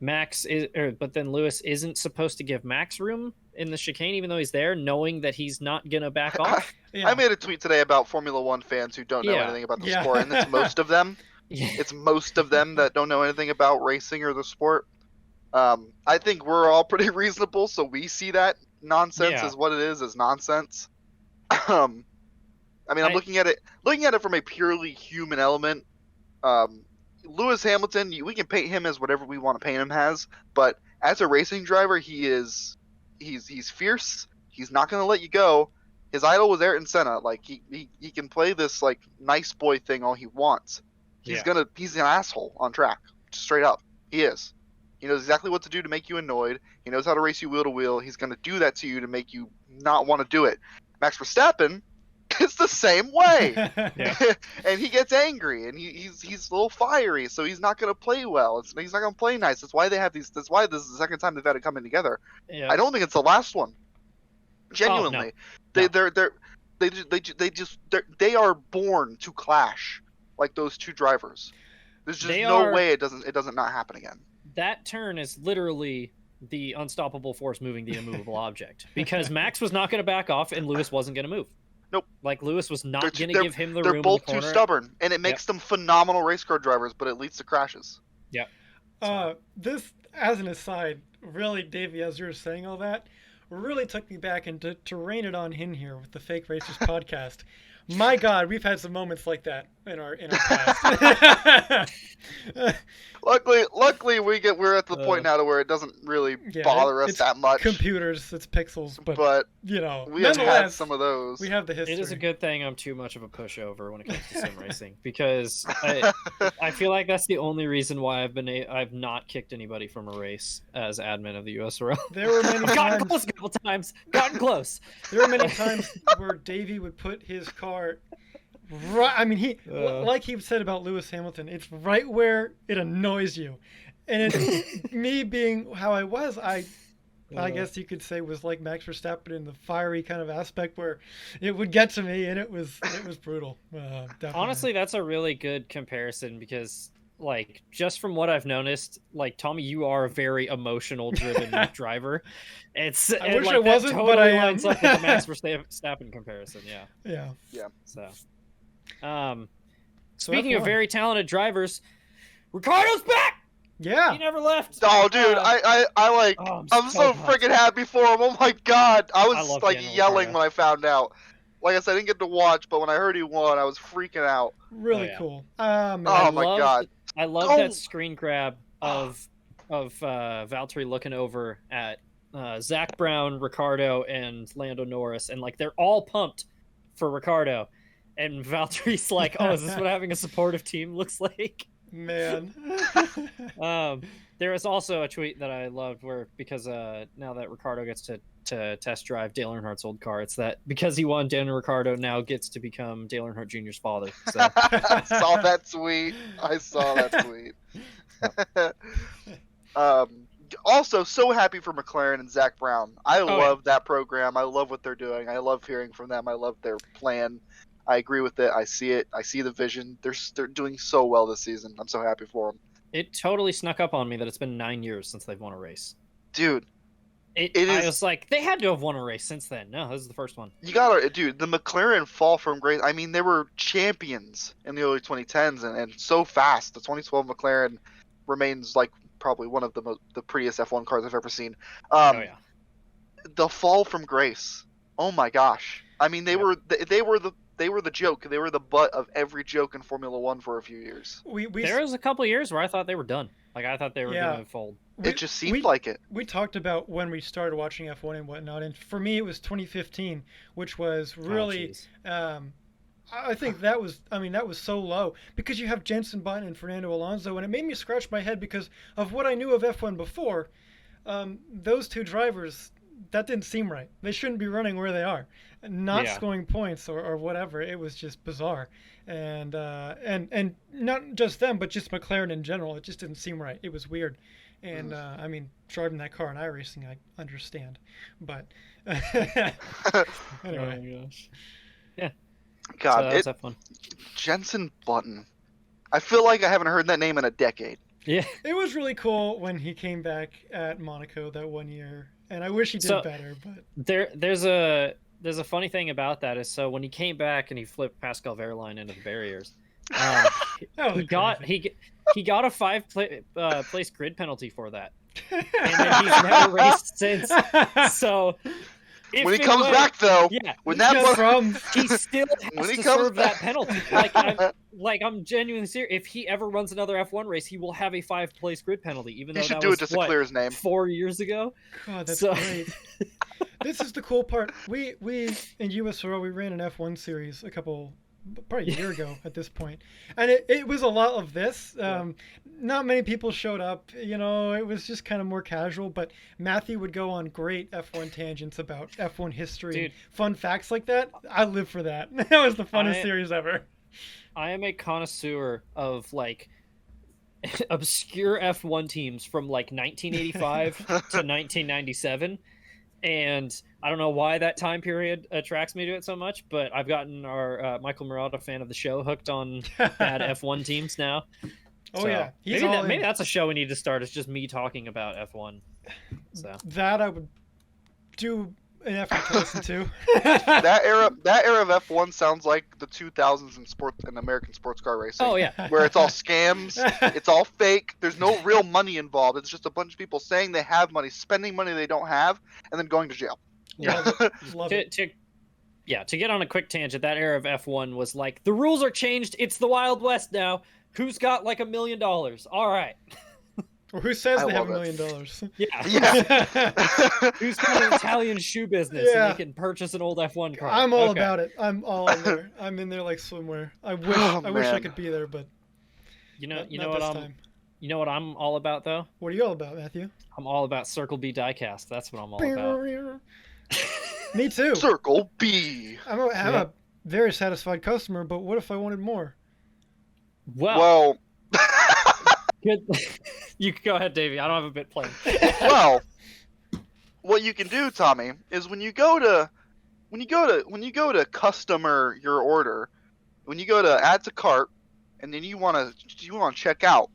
Lewis isn't supposed to give Max room in the chicane, even though he's there, knowing that he's not gonna back off. I made a tweet today about Formula One fans who don't know anything about the sport, and it's most of them. It's most of them that don't know anything about racing or the sport. I think we're all pretty reasonable, so we see that nonsense as what it is, as nonsense. I mean, I'm looking at it from a purely human element. Lewis Hamilton, we can paint him as whatever we want to paint him as, but as a racing driver, he's fierce. He's not going to let you go. His idol was Ayrton Senna. Like he can play this like nice boy thing all he wants. He's an asshole on track, straight up. He is. He knows exactly what to do to make you annoyed. He knows how to race you wheel to wheel. He's going to do that to you to make you not want to do it. Max Verstappen is the same way. And he gets angry and he's a little fiery, so he's not going to play well. He's not going to play nice. That's why that's why this is the second time they've had it coming together. I don't think it's the last one. Genuinely. They are born to clash like those two drivers. There's just no way it doesn't not happen again. That turn is literally the unstoppable force moving the immovable object, because Max was not going to back off and Lewis wasn't going to move. Nope. Like Lewis was not going to give him the room. They're both too stubborn, and it makes them phenomenal race car drivers, but it leads to crashes. Yeah. This, as an aside, really, Davey, as you were saying all that, really took me back, and to rein it on in here with the Fake Racers podcast. My God, we've had some moments like that in our past. Luckily, we're at the point now to where it doesn't really bother us that much. Computers, it's pixels, but you know, we have had some of those. We have the history. It is a good thing I'm too much of a pushover when it comes to sim racing, because I feel like that's the only reason why I've not kicked anybody from a race as admin of the USRL. There were many gotten close a couple times. Gotten close. There were many times where Davey would put his car. Right, I mean, like he said about Lewis Hamilton, it's right where it annoys you, and it's me being how I was. I guess you could say was like Max Verstappen in the fiery kind of aspect where it would get to me, and it was brutal. Honestly, that's a really good comparison, because like just from what I've noticed, like Tommy, you are a very emotional driven driver. I wish I wasn't, totally but I am. Lines up with the Max Verstappen comparison. Yeah. So, speaking of very talented drivers, Ricardo's back. Yeah, he never left. Oh, dude, I'm so freaking happy for him. Oh my God, I was like yelling when I found out. Like I said, I didn't get to watch, but when I heard he won, I was freaking out. Really cool. Oh my God. I love that screen grab of Valtteri looking over at Zach Brown, Ricardo, and Lando Norris, and like they're all pumped for Ricardo, and Valtteri's like, "Oh, is this what having a supportive team looks like?" Man. There was also a tweet that I loved because now that Ricardo gets to test drive Dale Earnhardt's old car, it's that because he won, Daniel Ricciardo now gets to become Dale Earnhardt Jr.'s father. So. I saw that tweet. Also, so happy for McLaren and Zach Brown. I love that program. I love what they're doing. I love hearing from them. I love their plan. I agree with it. I see it. I see the vision. They're doing so well this season. I'm so happy for them. It totally snuck up on me that it's been 9 years since they've won a race. Dude. I was like, they had to have won a race since then. No, this is the first one. You gotta, dude, the McLaren fall from grace. I mean, they were champions in the early 2010s and so fast. The 2012 McLaren remains like probably one of the prettiest F1 cars I've ever seen. The fall from grace. Oh my gosh. I mean, they were the joke. They were the butt of every joke in Formula One for a few years. There was a couple of years where I thought they were done. Like, I thought they were going to fold. It just seemed like it. We talked about when we started watching F1 and whatnot, and for me it was 2015, which was really, I think that was so low because you have Jenson Button and Fernando Alonso, and it made me scratch my head because of what I knew of F1 before. Those two drivers, that didn't seem right. They shouldn't be running where they are, not scoring points or whatever. It was just bizarre, and not just them, but just McLaren in general. It just didn't seem right. It was weird, and I mean, driving that car in iRacing, I understand, but anyway. Oh my gosh. Yeah. God, so fun. Jenson Button. I feel like I haven't heard that name in a decade. Yeah. It was really cool when he came back at Monaco that one year, and I wish he did better. But there's a funny thing about that is, so when he came back and he flipped Pascal Wehrlein into the barriers, He got a 5 place grid penalty for that, and then he's never raced since. So when he comes back, though, yeah, when he still has to serve that penalty. I'm genuinely serious. If he ever runs another F1 race, he will have a 5-place grid penalty, even though he should that do was it just to clear his name 4 years ago. God, that's great. This is the cool part. We in USRO we ran an F1 series probably a year ago at this point, and it was a lot of this. Not many people showed up. It was just kind of more casual. But Matthew would go on great F1 tangents about F1 history, and fun facts like that. I live for that. That was the funnest series ever. I am a connoisseur of obscure F1 teams from 1985 to 1997. And I don't know why that time period attracts me to it so much, but I've gotten our Michael Murata, fan of the show, hooked on bad F1 teams now. Oh, so, yeah. Maybe that's a show we need to start. It's just me talking about F1. So that I would do an effort to listen to. That era of F1 sounds like the 2000s in American sports car racing. Oh, yeah. Where it's all scams, it's all fake, there's no real money involved. It's just a bunch of people saying they have money, spending money they don't have, and then going to jail. Love it. To get on a quick tangent, that era of F1 was the rules are changed. It's the Wild West now. Who's got $1 million? All right. Or who says they have $1 million? Yeah. Who's got an Italian shoe business and they can purchase an old F1 car? I'm all about it. I'm all in there. I'm in there like swimwear. I wish I could be there, but you know what I'm all about though? What are you all about, Matthew? I'm all about Circle B diecast. That's what I'm all about. Me too. Circle B. I'm a very satisfied customer, but what if I wanted more? Well. Good. You can go ahead, Davey. I don't have a bit planned. Well, what you can do, Tommy, is when you go to customer your order, when you go to add to cart, and then you want to check out,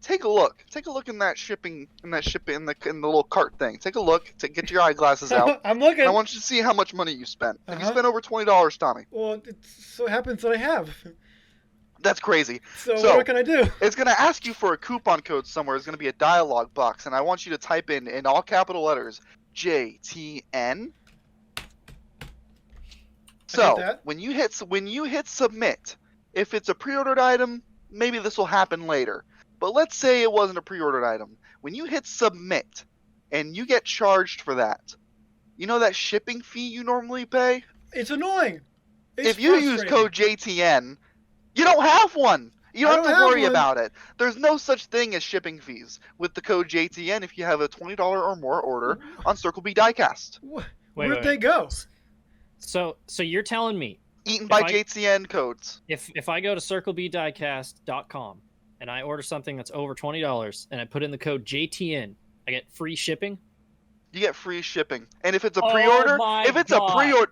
take a look in that shipping in the little cart thing. Take a look. Get your eyeglasses out. I'm looking. I want you to see how much money you spent. Have you spent over $20, Tommy? Well, it so happens that I have. That's crazy. So what can I do? It's going to ask you for a coupon code somewhere. It's going to be a dialog box, and I want you to type in all capital letters, JTN. So when you hit submit, if it's a pre-ordered item, maybe this will happen later. But let's say it wasn't a pre-ordered item. When you hit submit, and you get charged for that, you know that shipping fee you normally pay? It's annoying. If you use code JTN, you don't have one. You don't have to worry about it. There's no such thing as shipping fees with the code JTN if you have a $20 or more order on Circle B Diecast. Where'd they go? So you're telling me eaten by JTN codes. If I go to circlebdiecast.com and I order something that's over $20 and I put in the code JTN, I get free shipping? You get free shipping. And if it's a pre-order,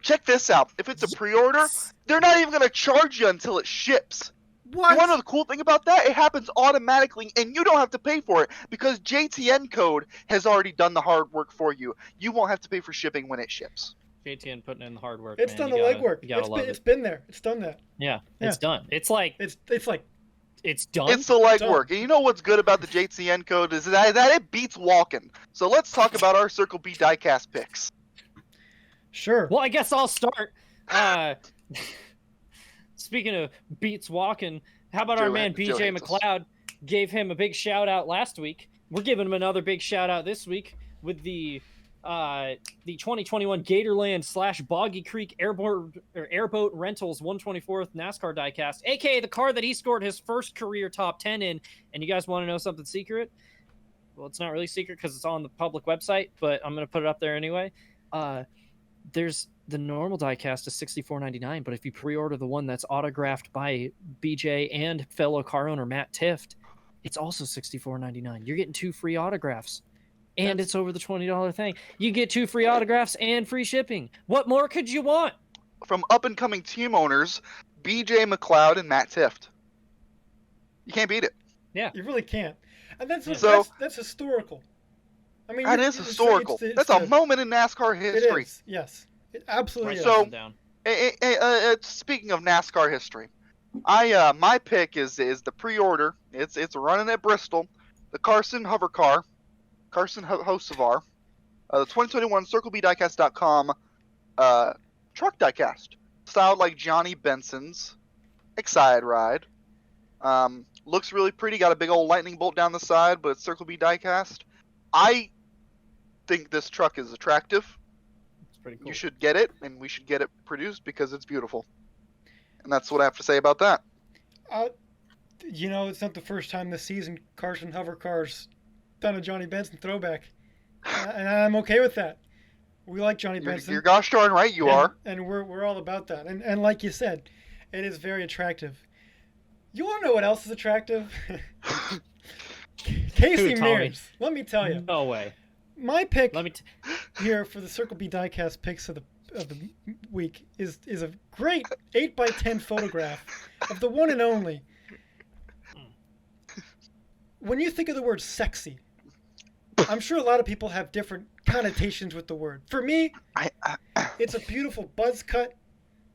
check this out. If it's a pre-order, they're not even going to charge you until it ships. What? You want to know the cool thing about that? It happens automatically, and you don't have to pay for it because JTN code has already done the hard work for you. You won't have to pay for shipping when it ships. JTN putting in the hard work. It's done the legwork. It's been there. It's done that. Yeah, it's done. It's like it's done. It's the legwork. And you know what's good about the JTN code is that it beats walking. So let's talk about our Circle B diecast picks. Sure. Well, I guess I'll start. Speaking of beats walking, how about our man BJ McLeod? Gave him a big shout out last week. We're giving him another big shout out this week with the 2021 Gatorland / Boggy Creek Airboat Rentals 124th NASCAR diecast, aka the car that he scored his first career top 10 in. And you guys want to know something secret? Well, it's not really secret because it's on the public website, but I'm going to put it up there anyway. There's the normal diecast is $64.99, but if you pre-order the one that's autographed by BJ and fellow car owner Matt Tift, it's also $64.99. You're getting 2 free autographs. And it's over the $20 thing. You get 2 free autographs and free shipping. What more could you want? From up-and-coming team owners, BJ McLeod and Matt Tift. You can't beat it. Yeah. You really can't. And that's historical. I mean, that is historical. That's a moment in NASCAR history. It is. Yes. It absolutely is. So, speaking of NASCAR history, My pick is the pre-order. It's running at Bristol. The Carson Hovercar, Hocevar, the 2021 CircleBDiecast.com truck diecast, styled like Johnny Benson's Excite Ride. Looks really pretty. Got a big old lightning bolt down the side, but it's Circle B diecast. I think this truck is attractive. It's pretty cool. You should get it, and we should get it produced because it's beautiful. And that's what I have to say about that. It's not the first time this season Carson Hovercar's done a Johnny Benson throwback. And I'm okay with that. We like Johnny Benson. You're gosh darn right you are. And we're all about that. And like you said, it is very attractive. You want to know what else is attractive? Casey Mears. Let me tell you. No way. My pick here for the Circle B Diecast picks of the week is a great 8x10 photograph of the one and only. When you think of the word sexy, I'm sure a lot of people have different connotations with the word. For me, it's a beautiful buzz cut,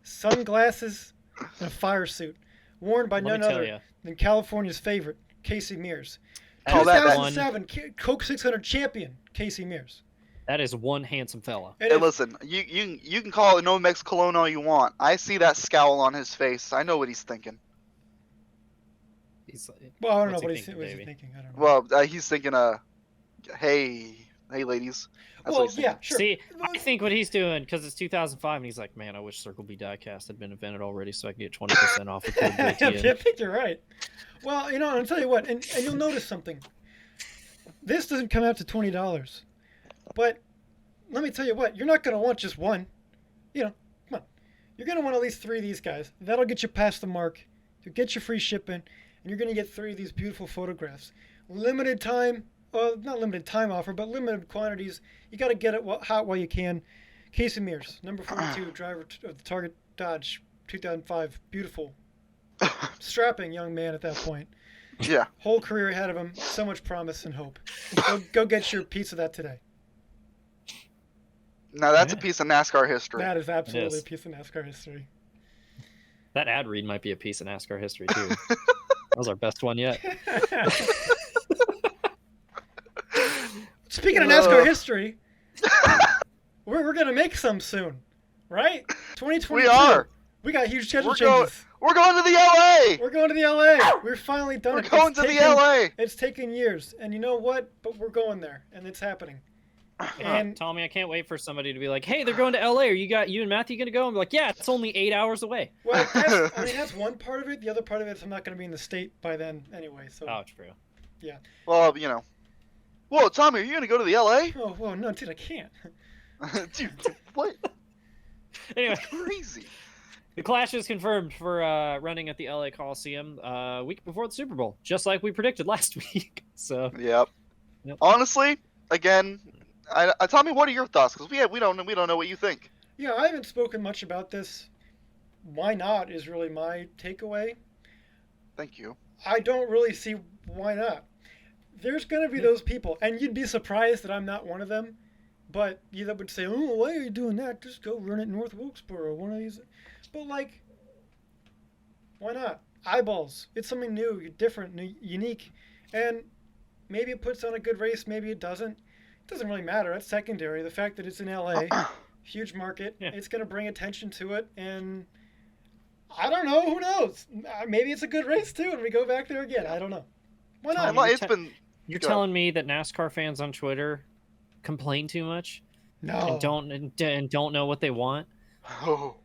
sunglasses, and a fire suit worn by none other than California's favorite, Casey Mears. 2007 Coke 600 champion, Casey Mears. That is one handsome fella. Hey, listen, you can call it Nomex Cologne all you want. I see that scowl on his face. I know what he's thinking. Well, I don't know what he's thinking. I don't know. Well, he's thinking, hey, ladies. That's what he's thinking. Sure. See, I think what he's doing, because it's 2005, and he's like, man, I wish Circle B Diecast had been invented already so I could get 20% off of code BTN. I think you're right. Well, I'll tell you what, and you'll notice something. This doesn't come out to $20. But let me tell you what, you're not going to want just one. Come on. You're going to want at least 3 of these guys. That'll get you past the mark. You'll get you free shipping, and you're going to get 3 of these beautiful photographs. Limited time, not limited time offer, but limited quantities. You got to get it hot while you can. Casey Mears, number 42, driver of the Target Dodge 2005. Beautiful, strapping young man at that point. Yeah. Whole career ahead of him. So much promise and hope. Go get your piece of that today. Now that's a piece of NASCAR history. That is absolutely a piece of NASCAR history. That ad read might be a piece of NASCAR history too. That was our best one yet. Speaking of NASCAR history, we're gonna make some soon, right? 2022. We are. We got huge schedule changes. We're going to the LA. We're going to the LA. We're finally done. We're going to the LA. It's taken years, and you know what? But we're going there, and it's happening. And Tommy, I can't wait for somebody to be like, "Hey, they're going to LA. Are you and Matthew gonna go?" I'm like, "Yeah, it's only 8 hours away." Well, that's one part of it. The other part of it is I'm not gonna be in the state by then anyway. So. Oh, true. Yeah. Well, Whoa, Tommy, are you gonna go to the LA? Oh, well, no, dude, I can't. Dude, what? Anyway, crazy. The Clash is confirmed for running at the LA Coliseum week before the Super Bowl, just like we predicted last week. So. Yep. Honestly, again, Tommy, what are your thoughts? Because we don't know what you think. Yeah, I haven't spoken much about this. Why not is really my takeaway. Thank you. I don't really see why not. There's going to be those people, and you'd be surprised that I'm not one of them, but you would say, oh, why are you doing that? Just go run it North Wilkesboro, one of these. But, why not? Eyeballs. It's something new, different, unique, and maybe it puts on a good race, maybe it doesn't. It doesn't really matter. That's secondary. The fact that it's in LA, huge market, it's going to bring attention to it, and I don't know. Who knows? Maybe it's a good race, too, and we go back there again. I don't know. Why not? You're telling me that NASCAR fans on Twitter complain too much? No. And don't know what they want? Oh.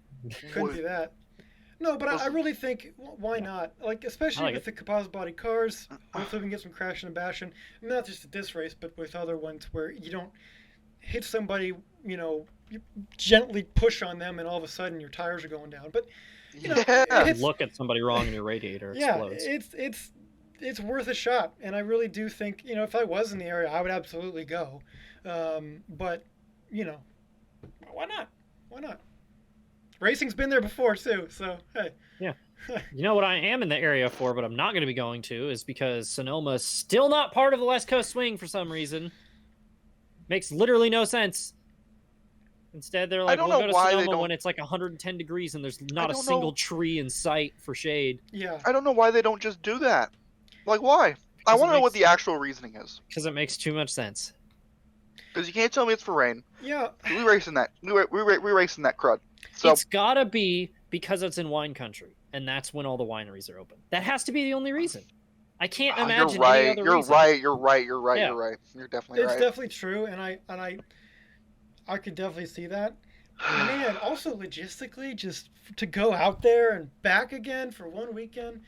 Couldn't be that. No, but I really think, why not? Especially with the composite body cars, hopefully we can get some crashing and bashing. Not just at this race, but with other ones where you don't hit somebody, you gently push on them and all of a sudden your tires are going down. But, look at somebody wrong and your radiator explodes. Yeah, it's worth a shot. And I really do think, if I was in the area, I would absolutely go. But, why not? Why not? Racing's been there before, too, so, hey. Yeah. You know what I am in the area for, but I'm not going to be going to, is because Sonoma's still not part of the West Coast Swing for some reason. Makes literally no sense. Instead, they're like, don't we'll know go to why they Sonoma don't- when it's like 110 degrees and there's not a don't single know. tree in sight for shade. Yeah. I don't know why they don't just do that. Like, why? I Because want it to know what makes- the actual reasoning is. Because it makes too much sense. Because you can't tell me it's for rain. Yeah. We racing that. We racing that crud. So It's gotta be because it's in wine country, and that's when all the wineries are open. That has to be the only reason. I can't imagine you're right. any other You're reason. right. You're right. You're right. Yeah. You're right. You're definitely It's right. definitely true, and I could definitely see that. Man, also logistically, just to go out there and back again for one weekend,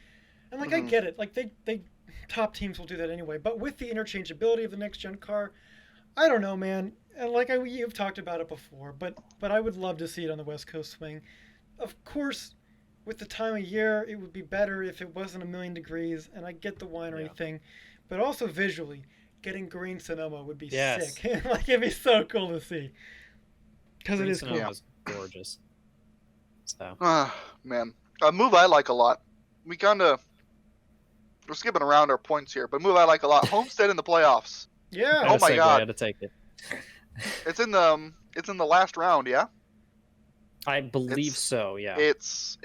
and like I get it, like they top teams will do that anyway. But with the interchangeability of the next gen car, I don't know, man. And like you've talked about it before, but I would love to see it on the West Coast swing. Of course, with the time of year, it would be better if it wasn't 1,000,000 degrees, and I get the winery thing, but also visually, getting green Sonoma would be sick. Like it'd be so cool to see. Because it is cool. Sonoma's gorgeous. So. Man, a move I like a lot. We're skipping around our points here, but a move I like a lot. Homestead in the playoffs. Yeah. Oh my God. I had to take it. It's in the last round, yeah. I believe so. Yeah. It's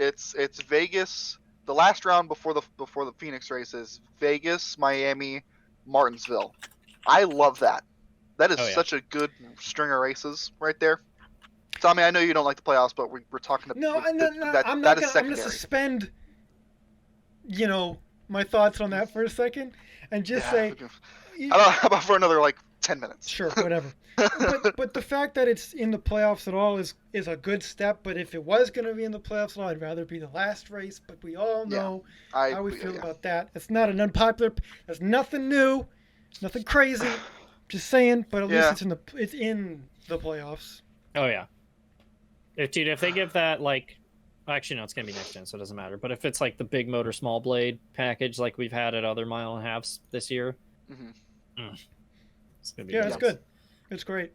Vegas. The last round before the Phoenix race is Vegas, Miami, Martinsville. I love that. That is such a good string of races right there. Tommy, I know you don't like the playoffs, but we're talking about I'm that is gonna secondary. suspend, my thoughts on that for a second, and just say, how about for another 10 minutes? Sure, whatever. but the fact that it's in the playoffs at all is a good step. But if it was going to be in the playoffs at all, I'd rather it be the last race. But we all know how we feel about that. It's not an unpopular. There's nothing new, nothing crazy. Just saying. But at least it's in the playoffs. Oh yeah. If they give that actually no, it's gonna be next gen, so it doesn't matter. But if it's like the big motor small blade package like we've had at other mile and a halves this year, it's gonna be it's good. It's great.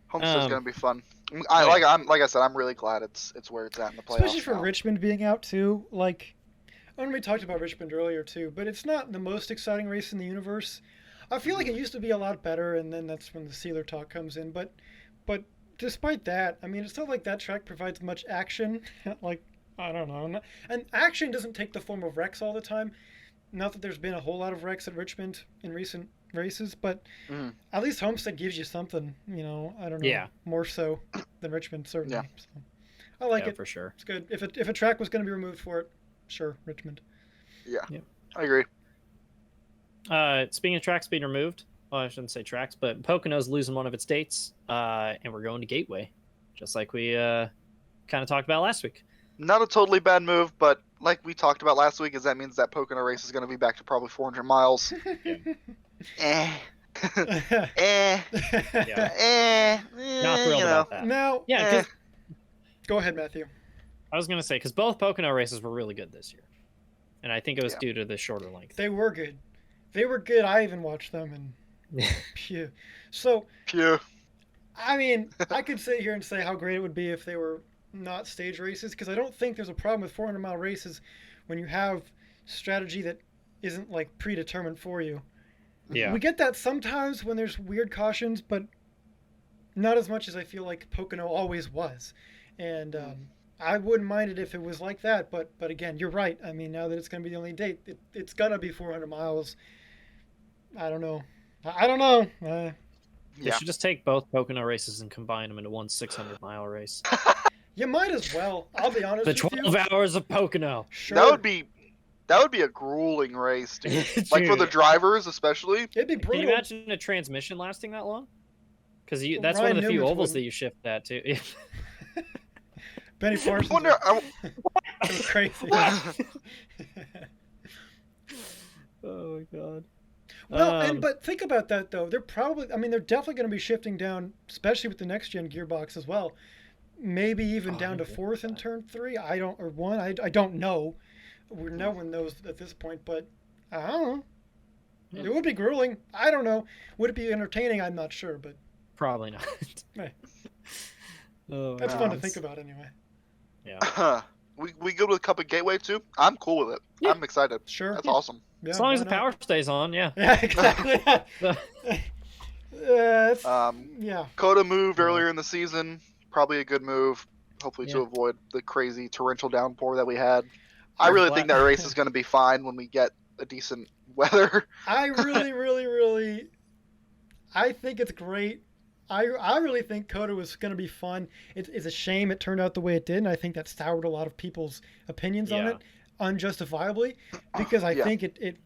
Homestead's gonna be fun. Like I said, I'm really glad it's where it's at in the playoffs. Especially for now. Richmond being out too. We talked about Richmond earlier too, but it's not the most exciting race in the universe. I feel like it used to be a lot better, and then that's when the sealer talk comes in. But despite that, I mean, it's not like that track provides much action. I don't know, and action doesn't take the form of wrecks all the time. Not that there's been a whole lot of wrecks at Richmond in recent races, but at least Homestead gives you something. I don't know. Yeah. More so than Richmond, certainly. Yeah. So, I like it for sure. It's good. If a track was going to be removed for it, sure, Richmond. Yeah. I agree. Speaking of tracks being removed, well, I shouldn't say tracks, but Pocono's losing one of its dates, and we're going to Gateway, just like we kind of talked about last week. Not a totally bad move, but like we talked about last week, that means that Pocono race is going to be back to probably 400 miles. Yeah. Not thrilled about that. Now, go ahead, Matthew. I was going to say, because both Pocono races were really good this year, and I think it was due to the shorter length. They were good. I even watched them, and phew. So, I mean, I could sit here and say how great it would be if they were not stage races, because I don't think there's a problem with 400-mile races when you have strategy that isn't predetermined for you. Yeah. We get that sometimes when there's weird cautions, but not as much as I feel like Pocono always was. And I wouldn't mind it if it was like that, but again, you're right. I mean, now that it's going to be the only date, it's going to be 400 miles. I don't know. They should just take both Pocono races and combine them into one 600-mile race. You might as well. I'll be honest with you. The 12 hours of Pocono. Sure. That would be a grueling race, dude. For the drivers, especially. It'd be brutal. Can you imagine a transmission lasting that long? Because that's one of the few ovals that you shift that to. Benny Parsons. It was crazy. Oh my god. Well, but think about that though. They're definitely going to be shifting down, especially with the next gen gearbox as well. Maybe even down to fourth in turn 3. I don't know. No one knows at this point, but I don't know. Yeah. It would be grueling. I don't know. Would it be entertaining? I'm not sure, but probably not. Hey. That's fun to think about anyway. Yeah. We good with Cup of Gateway too? I'm cool with it. Yeah. I'm excited. Sure. That's awesome. Yeah, as long as the power stays on, yeah. Yeah, exactly. Yeah. Coda moved earlier in the season. Probably a good move. Hopefully to Yeah. avoid the crazy torrential downpour that we had. I I'm really glad- think that race is going to be fine when we get a decent weather. I really, I think it's great. I really think Coda was going to be fun. It's a shame it turned out the way it did, and I think that soured a lot of people's opinions on Yeah. it unjustifiably, because I Yeah. think it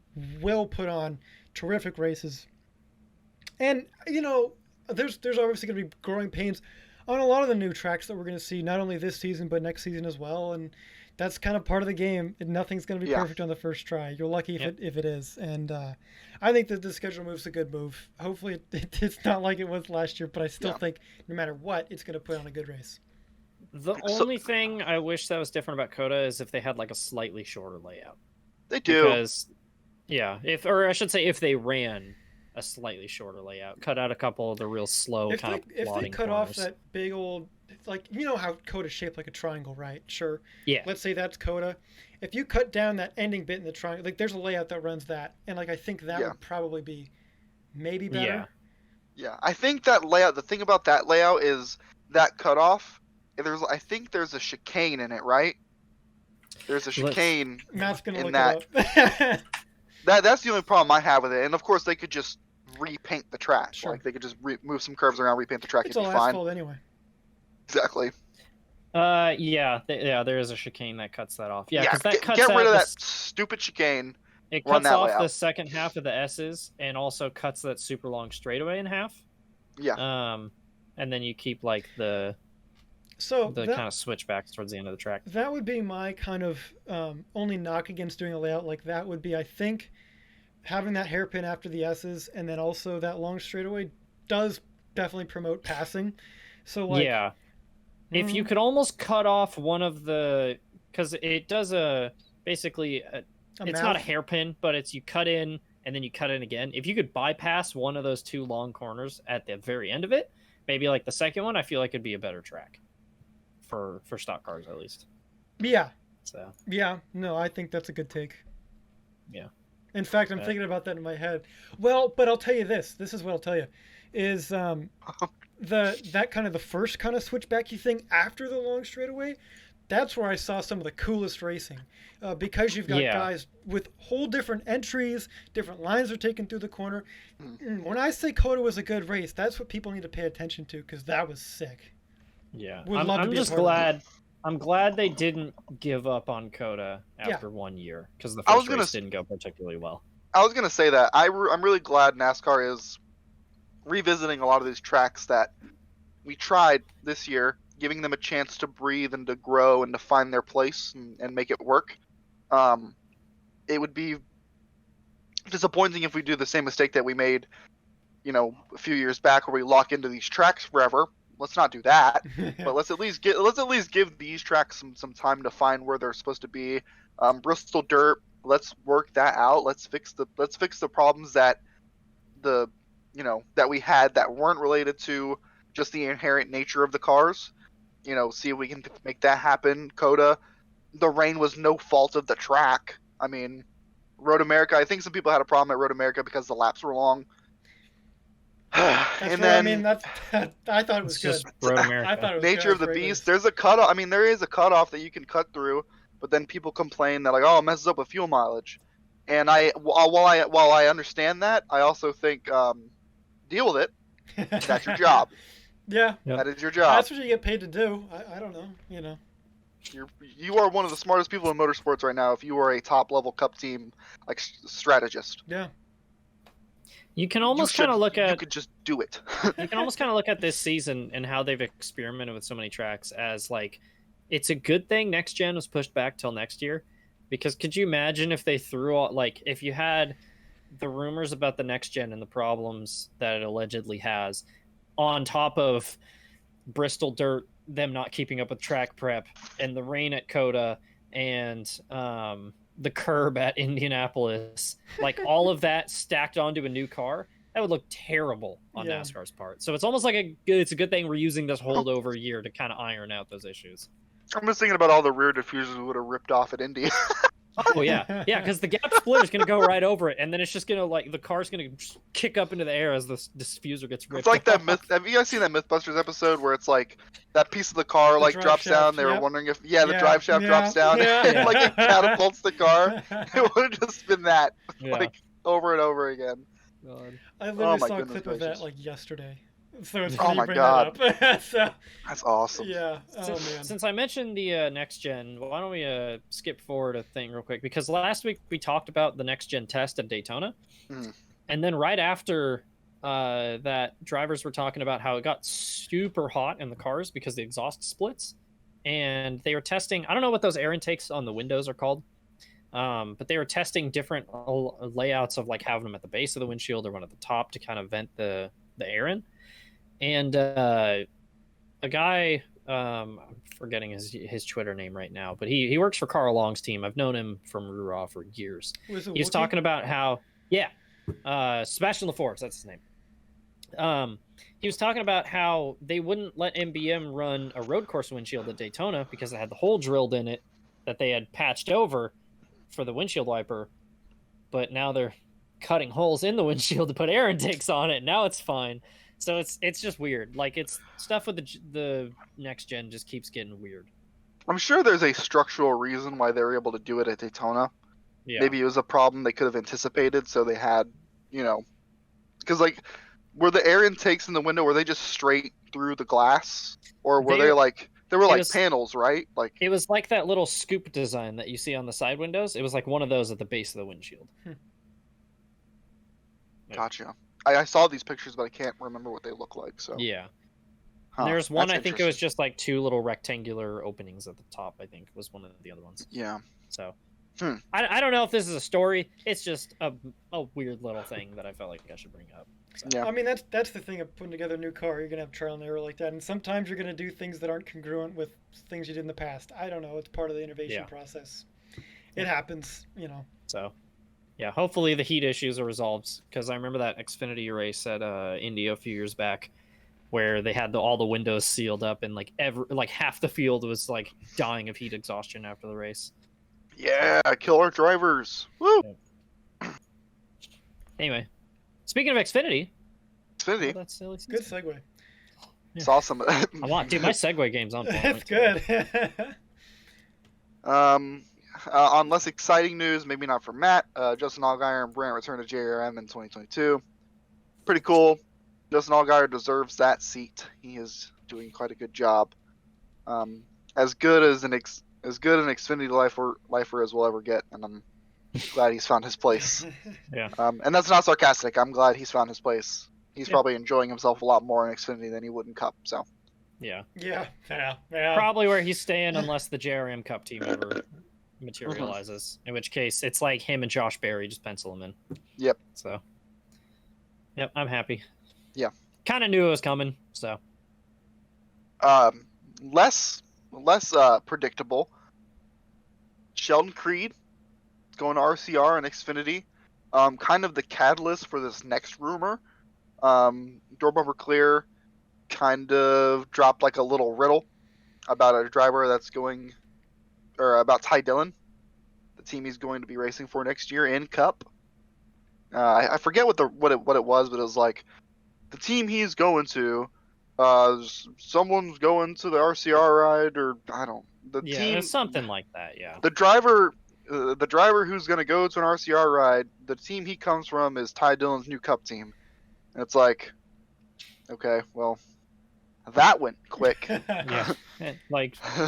will put on terrific races. And, there's obviously going to be growing pains on a lot of the new tracks that we're going to see, not only this season, but next season as well. And that's kind of part of the game. Nothing's going to be Yeah. perfect on the first try. You're lucky Yep. if it is. And I think that the schedule move's a good move. Hopefully it's not like it was last year, but I still Yeah. think no matter what, it's going to put on a good race. The only thing I wish that was different about Coda is if they had like a slightly shorter layout. They do. Because, yeah, if they ran a slightly shorter layout, cut out a couple of the real slow If kind they, of if they plodding cut corners. off that big old, like, how Coda's shaped like a triangle, right? Sure. Yeah. Let's say that's Coda. If you cut down that ending bit in the triangle, like there's a layout that runs that, and like I think that Yeah. would probably be maybe better. Yeah. Yeah, I think that layout. The thing about that layout is that cutoff. I think there's a chicane in it, right? There's a chicane Matt's gonna in look that. it up. That's the only problem I have with it. And of course, they could just repaint the track. Sure. Like they could just move some curves around, repaint the track. It's It'd all be fine. asphalt anyway. Exactly. There is a chicane that cuts that off. Yeah, because that cuts get out rid of the that stupid chicane. It run cuts that off layout. the second half of the S's and also cuts that super long straightaway in half. Yeah. And then you keep like the So kind of switchbacks towards the end of the track. that would be my kind of only knock against doing a layout like that would be, I think, having that hairpin after the S's and then also that long straightaway does definitely promote passing. So like, Yeah. If you could almost cut off one of the, because it does basically it's not a hairpin, but it's you cut in and then you cut in again. If you could bypass one of those two long corners at the very end of it, maybe like the second one, I feel like it'd be a better track for stock cars at least. Yeah. So Yeah. No, I think that's a good take. Yeah. In fact, I'm thinking about that in my head. Well, but I'll tell you this. This is what I'll tell you, is that kind of the first kind of switchbacky thing after the long straightaway. That's where I saw some of the coolest racing, because you've got guys with whole different entries, different lines are taken through the corner. When I say Coda was a good race, that's what people need to pay attention to, because that was sick. Yeah, Would love to I'm be a just part of glad. I'm glad they didn't give up on Coda after 1 year, because the I was first gonna race didn't go particularly well. I was gonna say that I'm really glad NASCAR is revisiting a lot of these tracks that we tried this year, giving them a chance to breathe and to grow and to find their place and make it work. It would be disappointing if we do the same mistake that we made, a few years back, where we lock into these tracks forever. Let's not do that. But let's at least give these tracks some time to find where they're supposed to be. Bristol Dirt, let's work that out. Let's fix the problems that that we had that weren't related to just the inherent nature of the cars. See if we can make that happen. Coda, the rain was no fault of the track. I mean, Road America, I think some people had a problem at Road America because the laps were long. I thought it was good. Just Road America. I thought it was Nature good. of the Great beast. race. There's a cutoff. I mean, there is a cutoff that you can cut through, but then people complain that it messes up with fuel mileage. And while I understand that, I also think deal with it. That's your job. Yeah. Yep. That is your job. That's what you get paid to do. I don't know. You are one of the smartest people in motorsports right now. If you are a top level Cup team strategist, Yeah. You can almost kind of look You at could just do it. you can almost kind of look at this season and how they've experimented with so many tracks as like it's a good thing next gen was pushed back till next year, because could you imagine if they threw all, like if you had the rumors about the next gen and the problems that it allegedly has on top of Bristol Dirt, them not keeping up with track prep, and the rain at Coda, and the curb at Indianapolis, like all of that stacked onto a new car, that would look terrible on NASCAR's part. So it's almost like it's a good thing we're using this holdover year to kind of iron out those issues. I'm just thinking about all the rear diffusers we would have ripped off at Indy. Oh yeah, because the gap splitter is gonna go right over it, and then it's just gonna the car's gonna kick up into the air as the diffuser gets ripped. It's like off. that myth. Have you guys seen that MythBusters episode where it's like that piece of the car drops down? They were wondering if the drive shaft drops down, and it catapults the car. It would have just been that, over and over again. God. I literally saw a clip of that yesterday. So it's oh my bring god, that up. So, that's awesome. Yeah. Oh man. Since I mentioned the next gen, why don't we skip forward a thing real quick? Because last week we talked about the next gen test at Daytona, and then right after that, drivers were talking about how it got super hot in the cars because the exhaust splits, and they were testing. I don't know what those air intakes on the windows are called. But they were testing different layouts of having them at the base of the windshield or one at the top to kind of vent the air in. And a guy, I'm forgetting his Twitter name right now, but he works for Carl Long's team. I've known him from Ruraw for years. He was talking about how, Sebastian LaForce, that's his name. He was talking about how they wouldn't let MBM run a road course windshield at Daytona because it had the hole drilled in it that they had patched over for the windshield wiper, but now they're cutting holes in the windshield to put air intakes on it. Now it's fine. So it's just weird. It's stuff with the next gen just keeps getting weird. I'm sure there's a structural reason why they were able to do it at Daytona. Yeah. Maybe it was a problem they could have anticipated, so they had, because were the air intakes in the window, were they just straight through the glass, or were they were panels, right? It was like that little scoop design that you see on the side windows. It was like one of those at the base of the windshield. Gotcha. I saw these pictures, but I can't remember what they look like. So yeah. There's one. I think it was just two little rectangular openings at the top. I think was one of the other ones. Yeah. So I don't know if this is a story. It's just a weird little thing that I felt like I should bring up. So. Yeah. I mean, that's the thing of putting together a new car. You're gonna have trial and error like that, and sometimes you're gonna do things that aren't congruent with things you did in the past. I don't know. It's part of the innovation process. It happens, So, yeah. Hopefully the heat issues are resolved, because I remember that Xfinity race at Indy a few years back, where they had all the windows sealed up, and half the field was dying of heat exhaustion after the race. Yeah, killer drivers. Woo! Anyway, speaking of Xfinity. Oh, that's silly. Good segue. Yeah. Saw some. I want, dude. My segue game's on point. That's good. On less exciting news, maybe not for Matt, Justin Allgaier and Brant return to JRM in 2022. Pretty cool. Justin Allgaier deserves that seat. He is doing quite a good job. As good an Xfinity lifer as we'll ever get, and I'm glad he's found his place. Yeah. And that's not sarcastic. I'm glad he's found his place. He's probably enjoying himself a lot more in Xfinity than he would in Cup. So. Yeah. Yeah. Probably where he's staying, unless the JRM Cup team ever materializes. In which case, it's like him and Josh Berry, just pencil him in. Yep. So. Yep, I'm happy. Yeah. Kind of knew it was coming. So. Less predictable. Sheldon Creed going to RCR and Xfinity. Kind of the catalyst for this next rumor. Door Bumper Clear kind of dropped a little riddle about a driver that's going, or about Ty Dillon, the team he's going to be racing for next year in Cup. I forget what it was, but it was the team he's going to. Someone's going to the RCR ride, or I don't. Team, it's something like that. Yeah. The driver who's going to go to an RCR ride, the team he comes from is Ty Dillon's new Cup team. And it's okay, well, that went quick. Yeah.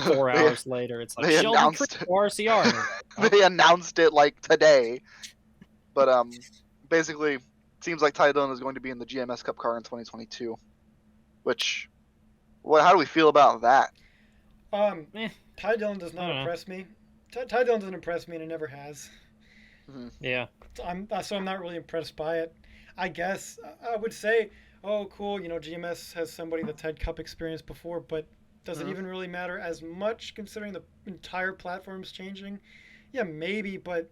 4 hours later, it's they announced RCR. They announced it today. But basically, it seems like Ty Dillon is going to be in the GMS Cup car in 2022. Which, how do we feel about that? Ty Dillon does not impress me. Ty Dillon doesn't impress me, and it never has. Mm-hmm. Yeah. I'm not really impressed by it. I guess I would say, oh, cool, GMS has somebody that's had Cup experience before, but does it even really matter as much considering the entire platform's changing? Yeah, maybe, but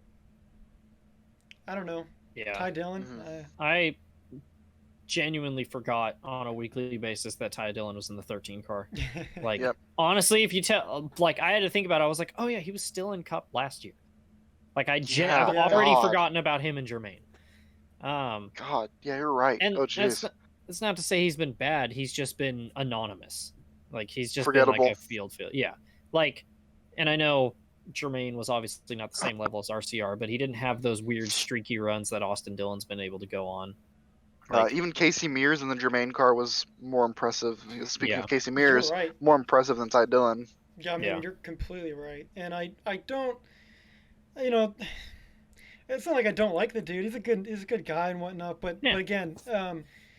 I don't know. Yeah. Ty Dillon. I genuinely forgot on a weekly basis that Ty Dillon was in the 13 car. Honestly, if you tell, I had to think about it. I was oh yeah, he was still in Cup last year. Like I've Yeah, already God. forgotten about him and Jermaine. God, yeah, you're right. And Oh, jeez. it's not to say he's been bad. He's just been anonymous. Like he's just been Forgettable. like a field. Yeah. Like, and I know Jermaine was obviously not the same level as RCR, but he didn't have those weird streaky runs that Austin Dillon's been able to go on. Like, Even Casey Mears in the Jermaine car was more impressive. Speaking Yeah. of Casey Mears, You're right. more impressive than Ty Dillon. Yeah, I mean, Yeah. you're completely right. And I don't, you know, it's not like I don't like the dude. He's a good guy and whatnot. But Yeah. but again,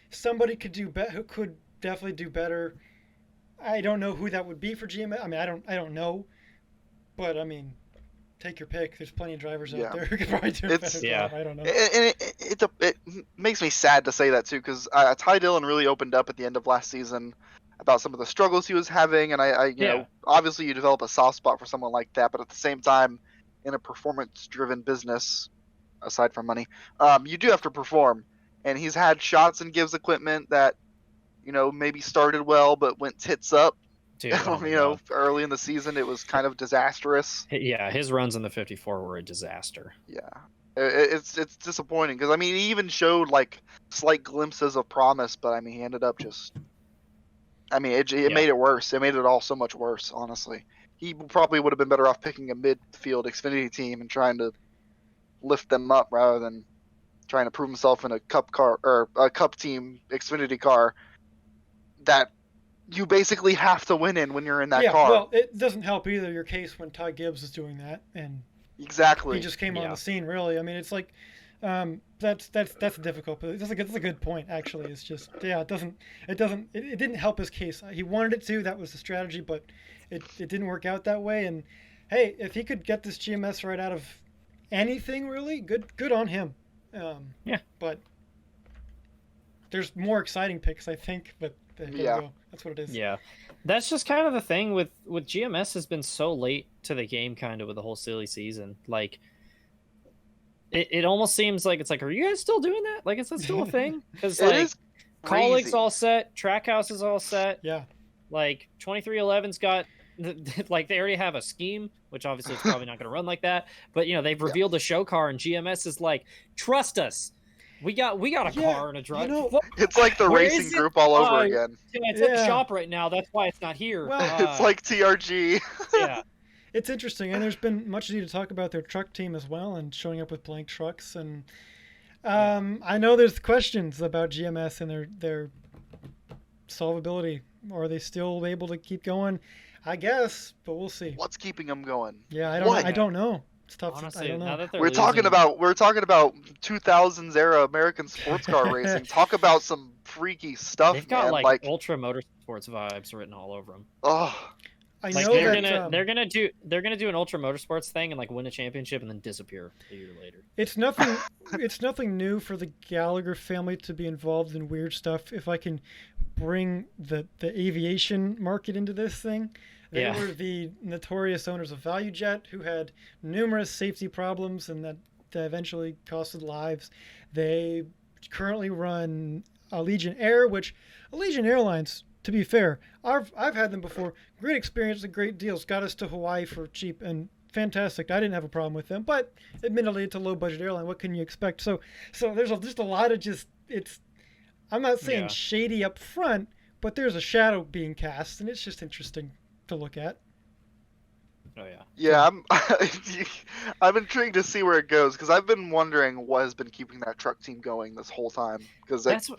somebody who could definitely do better. I don't know who that would be for GMS. I mean, I don't know, but I mean, take your pick. There's plenty of drivers Yeah. out there who could probably do a better Yeah. job. I don't know. And it makes me sad to say that too, because Ty Dillon really opened up at the end of last season about some of the struggles he was having, and I you know, obviously you develop a soft spot for someone like that, but at the same time, in a performance-driven business, aside from money, you do have to perform, and he's had shots and gives equipment that, you know, maybe started well but went tits up. Dude, You know, early in the season it was kind of disastrous. Yeah, his runs in the 54 were a disaster. Yeah, it's disappointing because I mean he even showed like slight glimpses of promise, but I mean he ended up just. I mean it made it worse. It made it all so much worse. Honestly, he probably would have been better off picking a midfield Xfinity team and trying to lift them up rather than trying to prove himself in a cup car or a cup team Xfinity car that you basically have to win in when you're in that car. Well, it doesn't help either your case when Todd Gibbs is doing that, and exactly he just came on the scene. Really, I mean, it's like that's difficult. But that's a good point. Actually, it's just it didn't help his case. He wanted it to. That was the strategy, but it didn't work out that way. And hey, if he could get this GMS right out of anything, really good on him. Yeah. But there's more exciting picks, I think. But there you go. That's what it is. Yeah, that's just kind of the thing with GMS has been so late to the game, kind of with the whole silly season. Like, it almost seems like it's like, are you guys still doing that? Like, is that still a thing? Because like, Colleague's all set, Trackhouse is all set. Yeah. Like 2311's got, like they already have a scheme, which obviously it's probably not going to run like that. But you know they've revealed a show car, and GMS is like, trust us. We got a car and a drive. You know, it's like the racing group all over again. It's at the shop right now. That's why it's not here. Well, it's like TRG. Yeah. It's interesting, and there's been much need to talk about their truck team as well, and showing up with blank trucks. And I know there's questions about GMS and their solvability. Are they still able to keep going? I guess, but we'll see. What's keeping them going? Yeah, I don't know. It's tough. Honestly, I don't know. now that they're We're talking about 2000s era American sports car racing. Talk about some freaky stuff. They've got man. like ultra motorsports vibes written all over them. Oh, I Like know they're gonna do an ultra motorsports thing and like win a championship and then disappear a year later. It's nothing new for the Gallagher family to be involved in weird stuff. If I can bring the aviation market into this thing. They were the notorious owners of ValueJet, who had numerous safety problems and that eventually costed lives. They currently run Allegiant Air, which Allegiant Airlines, to be fair, I've had them before. Great experience and great deals. Got us to Hawaii for cheap and fantastic. I didn't have a problem with them, but admittedly, it's a low-budget airline. What can you expect? So there's just a lot of I'm not saying shady up front, but there's a shadow being cast, and it's just interesting to look at. Oh yeah. Yeah, I'm intrigued to see where it goes because I've been wondering what has been keeping that truck team going this whole time because there's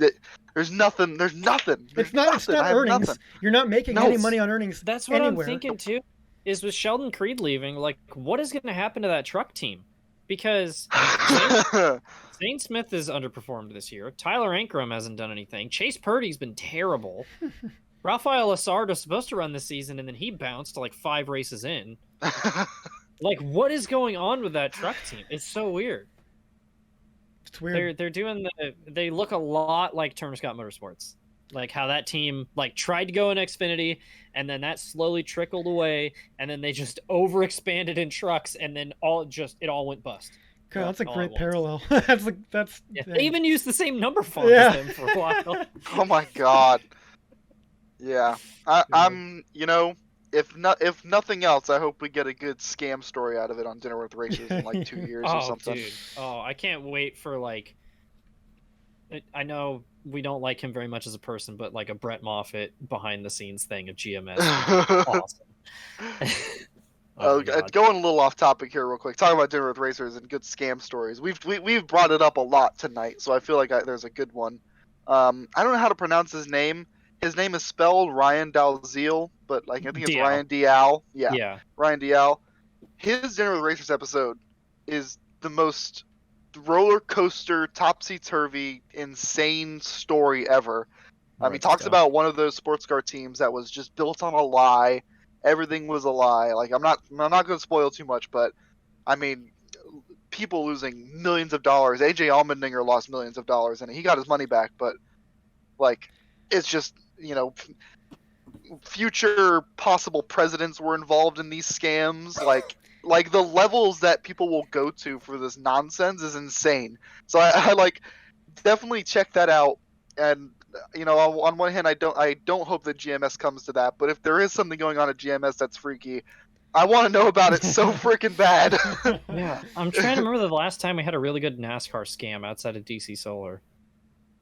nothing. It's not earnings. Nothing. You're not making any money on earnings. That's what anywhere. I'm thinking too. Is with Sheldon Creed leaving, like what is going to happen to that truck team? Because Zane Smith has underperformed this year. Tyler Ankrum hasn't done anything. Chase Purdy's been terrible. Rafael Lessard was supposed to run this season, and then he bounced like 5 races in. Like, what is going on with that truck team? It's so weird. It's weird. They're doing they look a lot like Turner Scott Motorsports. Like how that team like tried to go in Xfinity, and then that slowly trickled away, and then they just overexpanded in trucks, and then it all went bust. God, that's a great parallel. They even used the same number font as them for a while. Oh my god. Yeah, I'm. You know, if nothing else, I hope we get a good scam story out of it on Dinner with Racers in like 2 years or something. Dude. Oh, I can't wait for like. I know we don't like him very much as a person, but like a Brett Moffitt behind the scenes thing of GMS would be awesome. Going a little off topic here real quick. Talking about Dinner with Racers and good scam stories. We've brought it up a lot tonight, so I feel like there's a good one. I don't know how to pronounce his name. His name is spelled Ryan Dalziel, but like I think it's Ryan Dial. Yeah. Ryan Dial. His Dinner with Racers episode is the most roller coaster, topsy-turvy, insane story ever. He talks about one of those sports car teams that was just built on a lie. Everything was a lie. Like I'm not going to spoil too much, but I mean, people losing millions of dollars. AJ Allmendinger lost millions of dollars, and he got his money back. But like, it's just future possible presidents were involved in these scams. Like the levels that people will go to for this nonsense is insane. So I like definitely check that out. And on one hand, I don't hope that GMS comes to that. But if there is something going on at GMS that's freaky, I want to know about it so freaking bad. Yeah, I'm trying to remember the last time we had a really good NASCAR scam outside of DC Solar.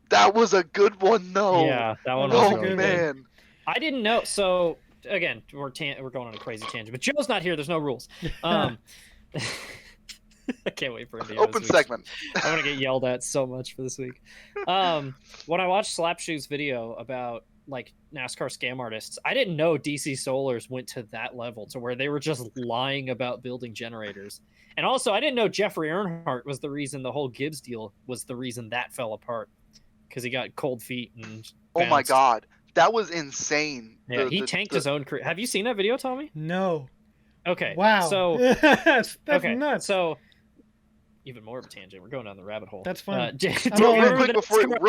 That was a good one, though. Yeah, that one was really man. Good. I didn't know. So again, we're going on a crazy tangent, but Joe's not here. There's no rules. I can't wait for it to open segment. I'm gonna get yelled at so much for this week. When I watched Slapshoe's video about like NASCAR scam artists, I didn't know DC Solars went to that level to where they were just lying about building generators. And also, I didn't know Jeffrey Earnhardt was the reason the whole Gibbs deal was the reason that fell apart, because he got cold feet and bounced. Oh my god, that was insane. Yeah, he tanked his own career. Have you seen that video, Tommy? No. Okay. Wow. So that's nuts. So even more of a tangent. We're going down the rabbit hole. That's fun. Real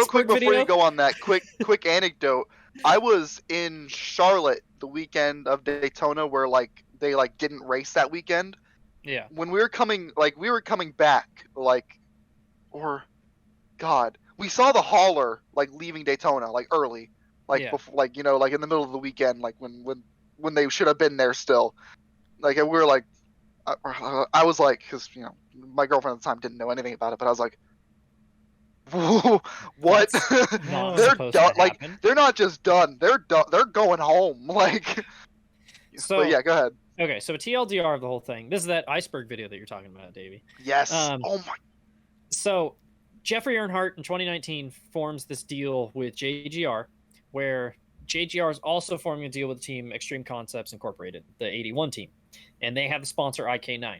quick before you go on that, quick anecdote. I was in Charlotte the weekend of Daytona where like they like didn't race that weekend. Yeah. When we were coming back, we saw the hauler like leaving Daytona like early, before, like in the middle of the weekend, like when they should have been there still. Like, and we were like, I was like, because my girlfriend at the time didn't know anything about it, but I was like, what? They're done. Like, they're not just done. They're done. They're going home. Like, so but yeah, go ahead. Okay, so a TLDR of the whole thing. This is that iceberg video that you're talking about, Davey. Yes. Oh my. So Jeffrey Earnhardt in 2019 forms this deal with JGR, where JGR is also forming a deal with the team Extreme Concepts Incorporated, the 81 team, and they have the sponsor IK9.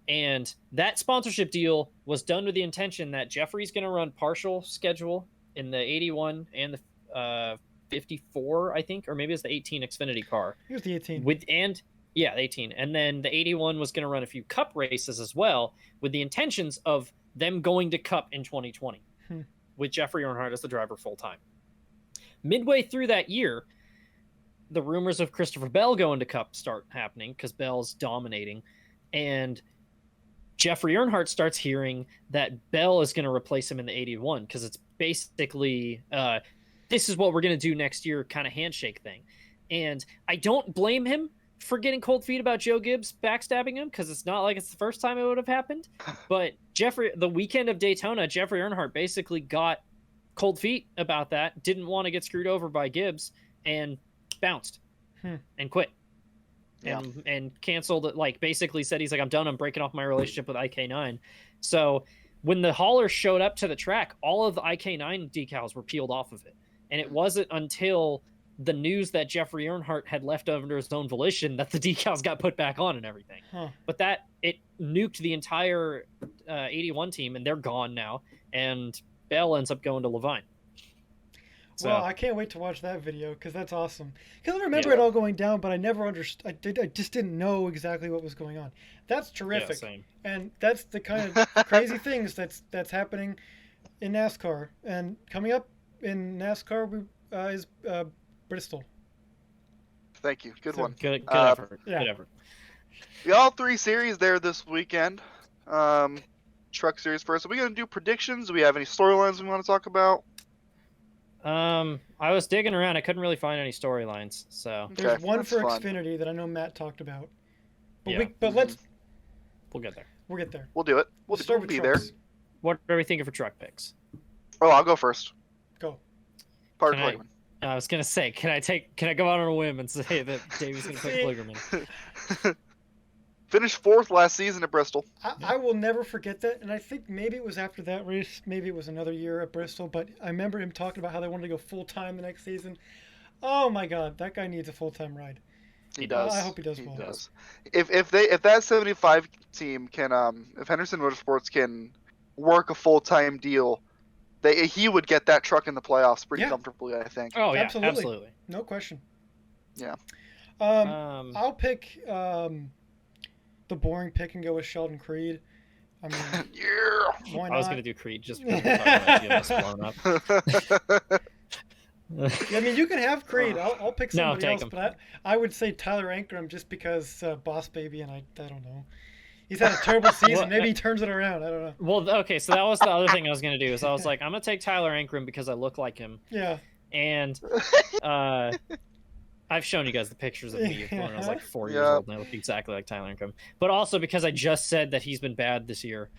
And that sponsorship deal was done with the intention that Jeffrey's going to run partial schedule in the 81 and the 54, I think, or maybe it's the 18 Xfinity car. Here's the 18. The 18. And then the 81 was going to run a few Cup races as well, with the intentions of them going to Cup in 2020, with Jeffrey Earnhardt as the driver full-time. Midway through that year, the rumors of Christopher Bell going to Cup start happening because Bell's dominating, and Jeffrey Earnhardt starts hearing that Bell is going to replace him in the 81 because it's basically this is what we're going to do next year kind of handshake thing. And I don't blame him for getting cold feet about Joe Gibbs backstabbing him, because it's not like it's the first time it would have happened. But the weekend of Daytona, Jeffrey Earnhardt basically got cold feet about that, didn't want to get screwed over by Gibbs, and bounced and quit. And canceled it, like basically said he's like, I'm done, I'm breaking off my relationship with IK9. So when the hauler showed up to the track, all of the IK9 decals were peeled off of it. And it wasn't until the news that Jeffrey Earnhardt had left under his own volition that the decals got put back on and everything. But it nuked the entire 81 team, and they're gone now. And Bell ends up going to Levine. So, well, I can't wait to watch that video because that's awesome. Because I remember it all going down, but I never understood. I just didn't know exactly what was going on. That's terrific, same. And that's the kind of crazy things that's happening in NASCAR. And coming up in NASCAR is Bristol. Thank you. Good one. Good effort. Yeah. Good effort. We all 3 series there this weekend. Truck series first. Are we going to do predictions? Do we have any storylines we want to talk about? I was digging around. I couldn't really find any storylines. So there's one for fun. Xfinity that I know Matt talked about. But Yeah. we'll get there. We'll get there. We'll do it. We'll start with be trucks. there. What are we thinking for truck picks? Oh, I'll go first. Go. Parker Can Kligerman. I was gonna say, can I go out on a whim and say that Davey's gonna pick Kligerman? Finished 4th last season at Bristol. I will never forget that, and I think maybe it was after that race, maybe it was another year at Bristol, but I remember him talking about how they wanted to go full-time the next season. Oh my god, that guy needs a full-time ride. He does. I hope he does well. Does. If that 75 team can if Henderson Motorsports can work a full-time deal, he would get that truck in the playoffs pretty comfortably, I think. Oh yeah, absolutely. No question. Yeah. I'll pick the boring pick and go with Sheldon Creed. I mean, yeah. Why not? I was gonna do Creed just because we're talking about blown up. I mean, you can have Creed. I'll pick somebody else, him. but I would say Tyler Ankrum just because Boss Baby, and I don't know. He's had a terrible season. Maybe he turns it around. I don't know. Well, okay, so that was the other thing I was gonna do. Is I was like, I'm gonna take Tyler Ankrum because I look like him. Yeah. And I've shown you guys the pictures of me when I was like 4 years old, and I look exactly like Tyler Ankrum. But also because I just said that he's been bad this year,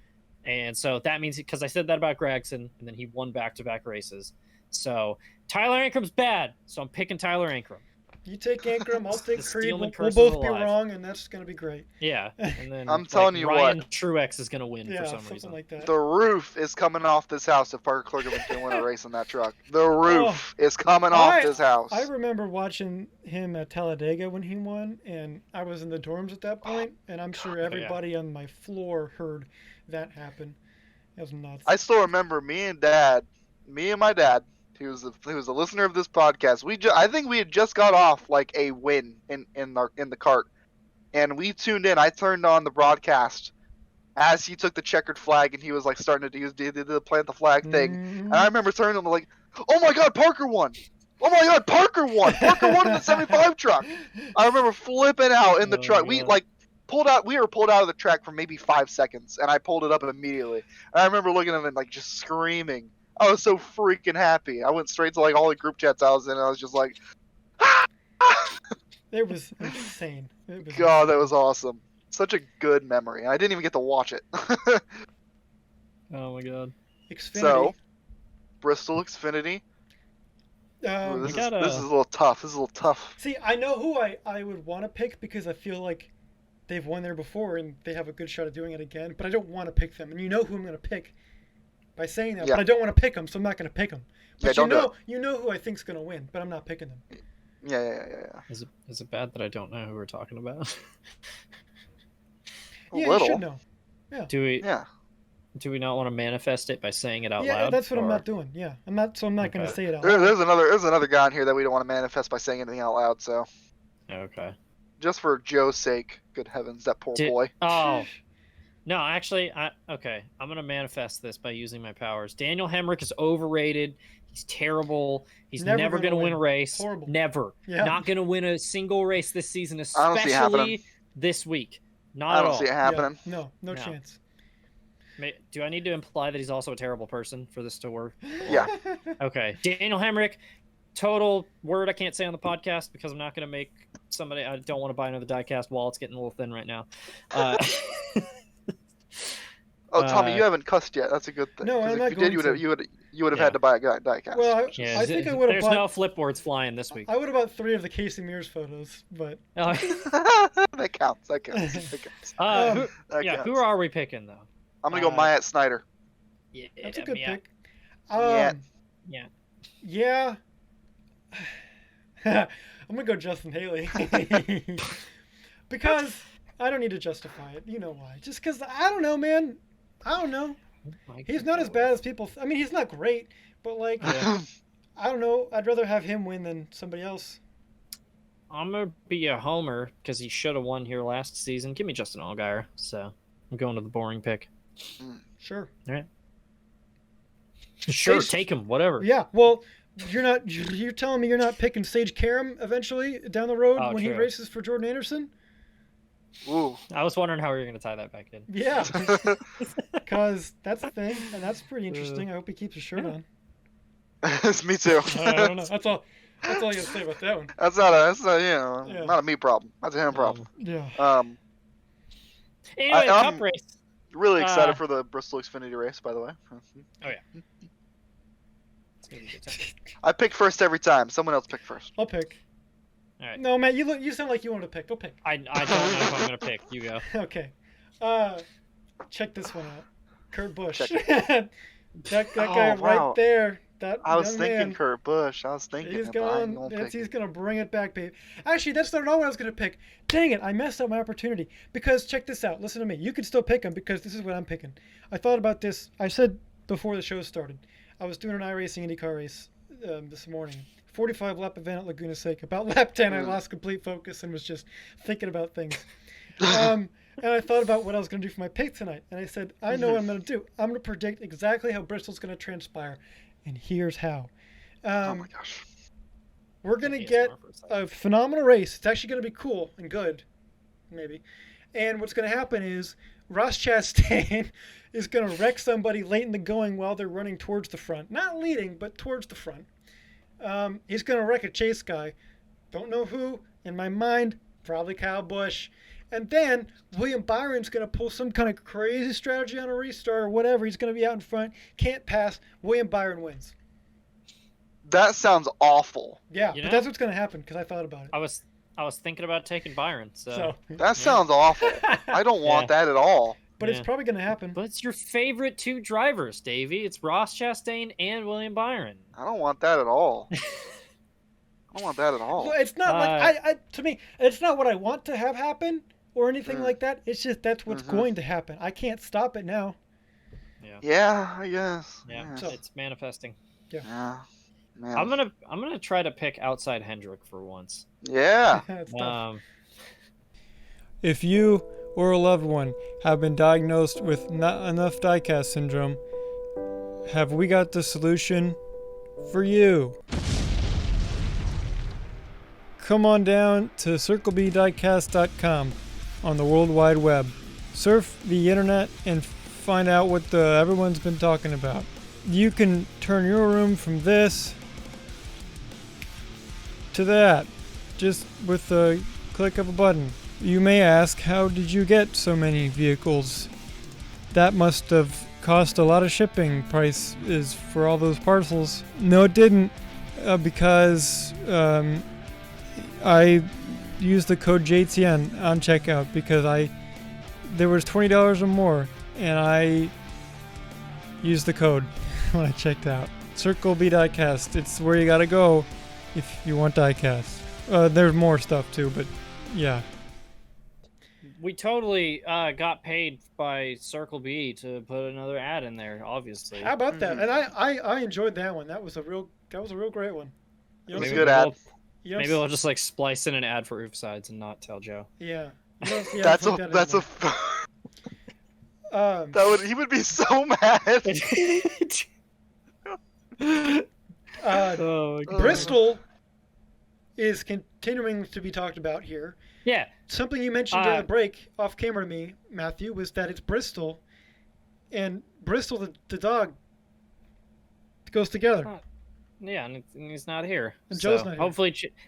and so that means because I said that about Gregson, and then he won back-to-back races. So Tyler Ankrum's bad, so I'm picking Tyler Ankrum. You take Ankrum, I'll take Creed. We'll curse both is be alive. wrong, and that's going to be great. Yeah, and then I'm telling you Ryan what. Truex is going to win for some something reason. like that. The roof is coming off this house if Parker Kligerman can win a race in that truck. The roof is coming off this house. I remember watching him at Talladega when he won, and I was in the dorms at that point, and I'm sure everybody on my floor heard that happen. It was nuts. I still remember me and my dad. He was a listener of this podcast. I think we had just got off like a win in the kart, and we tuned in. I turned on the broadcast as he took the checkered flag, and he was like starting to do the plant the flag thing. And I remember turning on like, oh my god, Parker won! Oh my god, Parker won! Parker won in the 75 truck. I remember flipping out in the truck. We like pulled out. We were pulled out of the track for maybe 5 seconds, and I pulled it up immediately. And I remember looking at him and like just screaming. I was so freaking happy. I went straight to like all the group chats I was in. And I was just like, It was insane. God, that was awesome. Such a good memory. I didn't even get to watch it. Oh my god. Xfinity. So, Bristol Xfinity. Um, This is a little tough. See, I know who I would want to pick because I feel like they've won there before and they have a good shot at doing it again. But I don't want to pick them, and you know who I'm going to pick by saying that. Yeah. But I don't want to pick them, so I'm not going to pick them. But Yeah, you know who I think's going to win, but I'm not picking them. Yeah. Is it bad that I don't know who we're talking about? Yeah, you should know. Yeah. Do we? Yeah. Do we not want to manifest it by saying it out loud? Yeah, that's what I'm not doing. Yeah, I'm not going to say it out loud. There's another guy in here that we don't want to manifest by saying anything out loud. So. Okay. Just for Joe's sake, good heavens, that poor boy. Oh. No, actually, okay. I'm gonna manifest this by using my powers. Daniel Hemrick is overrated. He's terrible. He's never gonna win a race. Horrible. Never. Yeah. Not gonna win a single race this season, I don't see it happening. especially this week. Not I at don't all. see it happening. Yeah, no chance. Do I need to imply that he's also a terrible person for this to work? Yeah. Okay. Daniel Hemrick, total word I can't say on the podcast because I'm not going to make somebody. I don't want to buy another diecast wall. It's getting a little thin right now. Oh, Tommy, you haven't cussed yet. That's a good thing. No, I'm if not you did, you would have had to buy a diecast. Well, I think I would have There's bought. no flipboards flying this week. I would have bought 3 of the Casey Mears photos, but. Oh. That counts. That counts. Who are we picking though? I'm gonna go Myatt Snyder. Yeah, that's a good pick. Yeah. I'm gonna go Justin Haley because I don't need to justify it. You know why? Just because I don't know, man. I don't know. He's not as bad as people. I mean, he's not great, but like, I don't know. I'd rather have him win than somebody else. I'm gonna be a homer because he should have won here last season. Give me Justin Allgaier. So I'm going to the boring pick. Sure. All right. Sure, take him. Whatever. Yeah. Well, you're telling me you're not picking Sage Karam eventually down the road when he races for Jordan Anderson? Ooh. I was wondering how we were going to tie that back in. Yeah. Because that's the thing, and that's pretty interesting. I hope he keeps his shirt on. Me too. I don't know. That's all you gotta say about that one. That's not not a me problem. That's a him problem. Yeah. Anyway, cup race. Really excited for the Bristol Xfinity race, by the way. Oh yeah. It's gonna be a good time. I pick first every time. Someone else pick first. I'll pick. All right. No, Matt, you sound like you wanted to pick. Go pick. I don't know if I'm gonna pick. You go. Okay. Check this one out. Kurt Busch. that guy right there. I was thinking man. Kurt Busch. I was thinking he's gonna bring it back, babe. Actually, that's not what I was gonna pick. Dang it, I messed up my opportunity. Because check this out. Listen to me. You can still pick him because this is what I'm picking. I thought about this. I said before the show started. I was doing an iRacing IndyCar race this morning. 45 lap event at Laguna Seca. About lap 10, I lost complete focus and was just thinking about things. And I thought about what I was going to do for my pick tonight. And I said, I know what I'm going to do. I'm going to predict exactly how Bristol's going to transpire. And here's how. Oh my gosh. We're going to get a phenomenal race. It's actually going to be cool and good, maybe. And what's going to happen is Ross Chastain is going to wreck somebody late in the going while they're running towards the front. Not leading, but towards the front. He's going to wreck a chase guy. Don't know who. In my mind, probably Kyle Busch. And then William Byron's going to pull some kind of crazy strategy on a restart or whatever. He's going to be out in front. Can't pass. William Byron wins. That sounds awful. Yeah, but that's what's going to happen because I thought about it. I was thinking about taking Byron. So that sounds awful. I don't want that at all. But it's probably going to happen. But it's your favorite two drivers, Davey. It's Ross Chastain and William Byron. I don't want that at all. I don't want that at all. Well, it's not like to me, it's not what I want to have happen or anything like that. It's just that's what's going to happen. I can't stop it now. Yeah, I guess. Yeah, so, it's manifesting. Yeah. Man. I'm gonna try to pick outside Hendrick for once. Yeah. If you or a loved one have been diagnosed with not enough diecast syndrome, have we got the solution for you? Come on down to circlebdiecast.com on the World Wide Web. Surf the internet and find out what everyone's been talking about. You can turn your room from this to that, just with the click of a button. You may ask, how did you get so many vehicles? That must have cost a lot of shipping prices for all those parcels. No, it didn't, because I used the code JTN on checkout because there was $20 or more, and I used the code when I checked out. Circle B Diecast, it's where you gotta go if you want diecast. There's more stuff too, but yeah. We totally got paid by Circle B to put another ad in there, obviously. How about that? And I enjoyed that one. That was a real great one. It was a good ad. Maybe we'll just like splice in an ad for Oofsides and not tell Joe. Yeah. He would be so mad. Bristol is continuing to be talked about here. Yeah. Something you mentioned during the break, off camera to me, Matthew, was that it's Bristol, and Bristol, the dog, goes together. Yeah, and he's not here. And Joe's not here.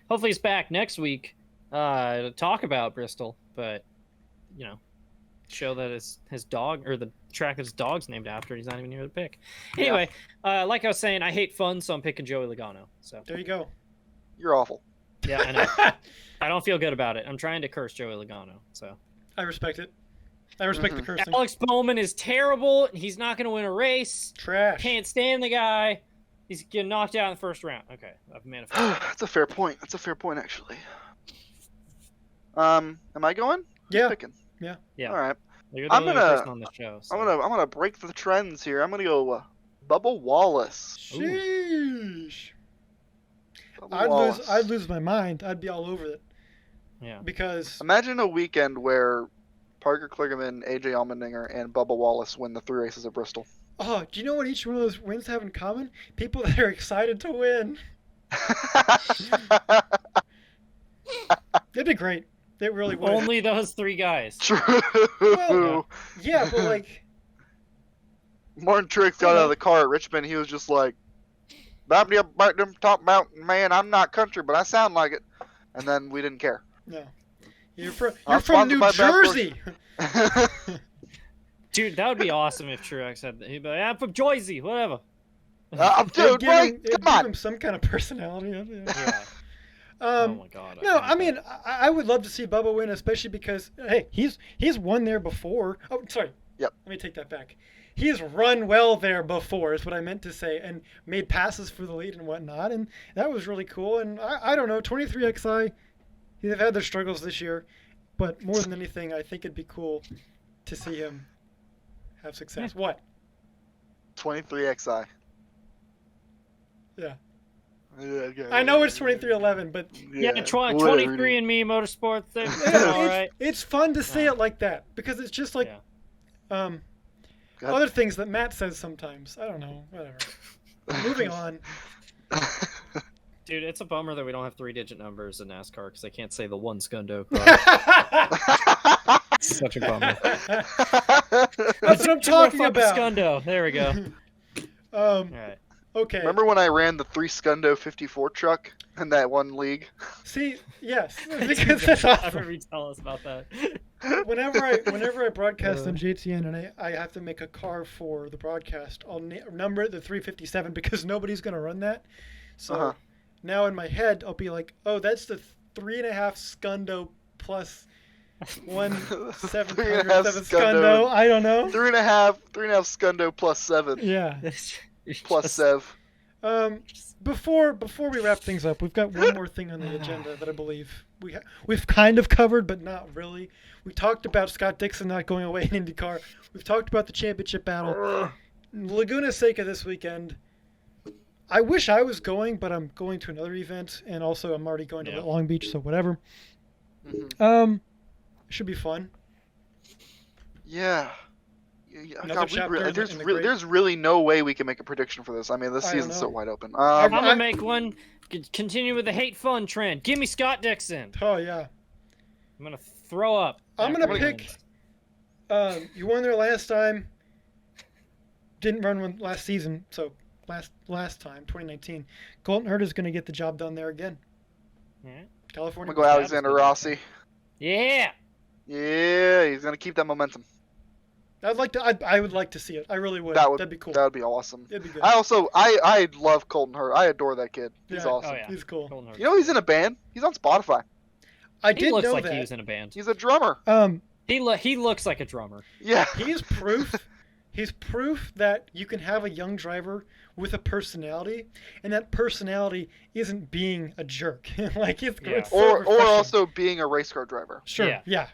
Hopefully he's back next week to talk about Bristol, but show that his dog or the track his dog's named after. He's not even here to pick. Anyway, like I was saying, I hate fun, so I'm picking Joey Logano. So there you go. You're awful. Yeah, I know. I don't feel good about it. I'm trying to curse Joey Logano. So I respect it. I respect the cursing. Alex Bowman is terrible. He's not going to win a race. Trash. Can't stand the guy. He's getting knocked out in the first round. Okay, I've manifested. That's a fair point. That's a fair point, actually. Am I going? Yeah. Picking? Yeah. All right. You're the only person on the show. So. I'm gonna break the trends here. I'm gonna go Bubba Wallace. Sheesh. Bubba I'd lose my mind. I'd be all over it. Yeah. Because imagine a weekend where Parker Kligerman, AJ Allmendinger, and Bubba Wallace win the 3 races at Bristol. Oh, do you know what each one of those wins have in common? People that are excited to win. It'd be great. It really would. Only those 3 guys. True. Well, yeah, but like... Martin Truex got out of the car at Richmond. He was just like, Top Mountain man. I'm not country, but I sound like it. And then we didn't care. No. You're from New Jersey. Dude, that would be awesome if Truex had. He'd be like, I'm from Jersey, whatever. Dude, right? Give him some kind of personality. Yeah. Oh my god. No, I mean, I would love to see Bubba win, especially because hey, he's won there before. Oh, sorry. Yep. Let me take that back. He's run well there before, is what I meant to say, and made passes for the lead and whatnot, and that was really cool. And I don't know, 23XI, they've had their struggles this year, but more than anything, I think it'd be cool to see him have success. Yeah. What? 23XI. Yeah. Okay. I know it's 2311, but yeah, 23 and Me Motorsports. All right. It's fun to say it like that because it's just like other things that Matt says sometimes. I don't know. Whatever. Moving on. Dude, it's a bummer that we don't have 3-digit numbers in NASCAR because I can't say the one Scundo car. It's such a bummer. That's what I'm talking about. Scundo. There we go. All right. Okay. Remember when I ran the 3 Scundo 54 truck in that one league? See, yes, because that's awesome. I remember you tell us about that. Whenever I broadcast on JTN and I have to make a car for the broadcast, I'll number it the 357 because nobody's gonna run that. So now in my head, I'll be like, oh, that's the 3.5 Scundo plus 1/700th of a Scundo. I don't know. 3.5 Scundo plus 7. Yeah. Plus Sev. Before we wrap things up, we've got one more thing on the agenda that I believe we've kind of covered, but not really. We talked about Scott Dixon not going away in IndyCar. We've talked about the championship battle. Laguna Seca this weekend. I wish I was going, but I'm going to another event, and also I'm already going to Long Beach, so whatever. Should be fun. Yeah. God, there's really no way we can make a prediction for this. I mean, this season's so wide open. I'm gonna make one. Continue with the hate fun trend. Give me Scott Dixon. Oh yeah. I'm gonna throw up. I'm gonna pick. You won there last time. Didn't run one last season, so last time 2019. Colton Herta's gonna get the job done there again. Yeah. California. I'm gonna go Alexander Rossi. Yeah. Yeah, he's gonna keep that momentum. I would like to see it. I really would. That'd be cool. That would be awesome. It'd be good. I love Colton Hurt. I adore that kid. He's awesome. Oh, yeah. He's cool. You know he's in a band. He's on Spotify. He looks like he was in a band. He's a drummer. He looks like a drummer. Yeah. He's proof. He's proof that you can have a young driver with a personality, and that personality isn't being a jerk. Like it's or also being a race car driver. Sure. Yeah.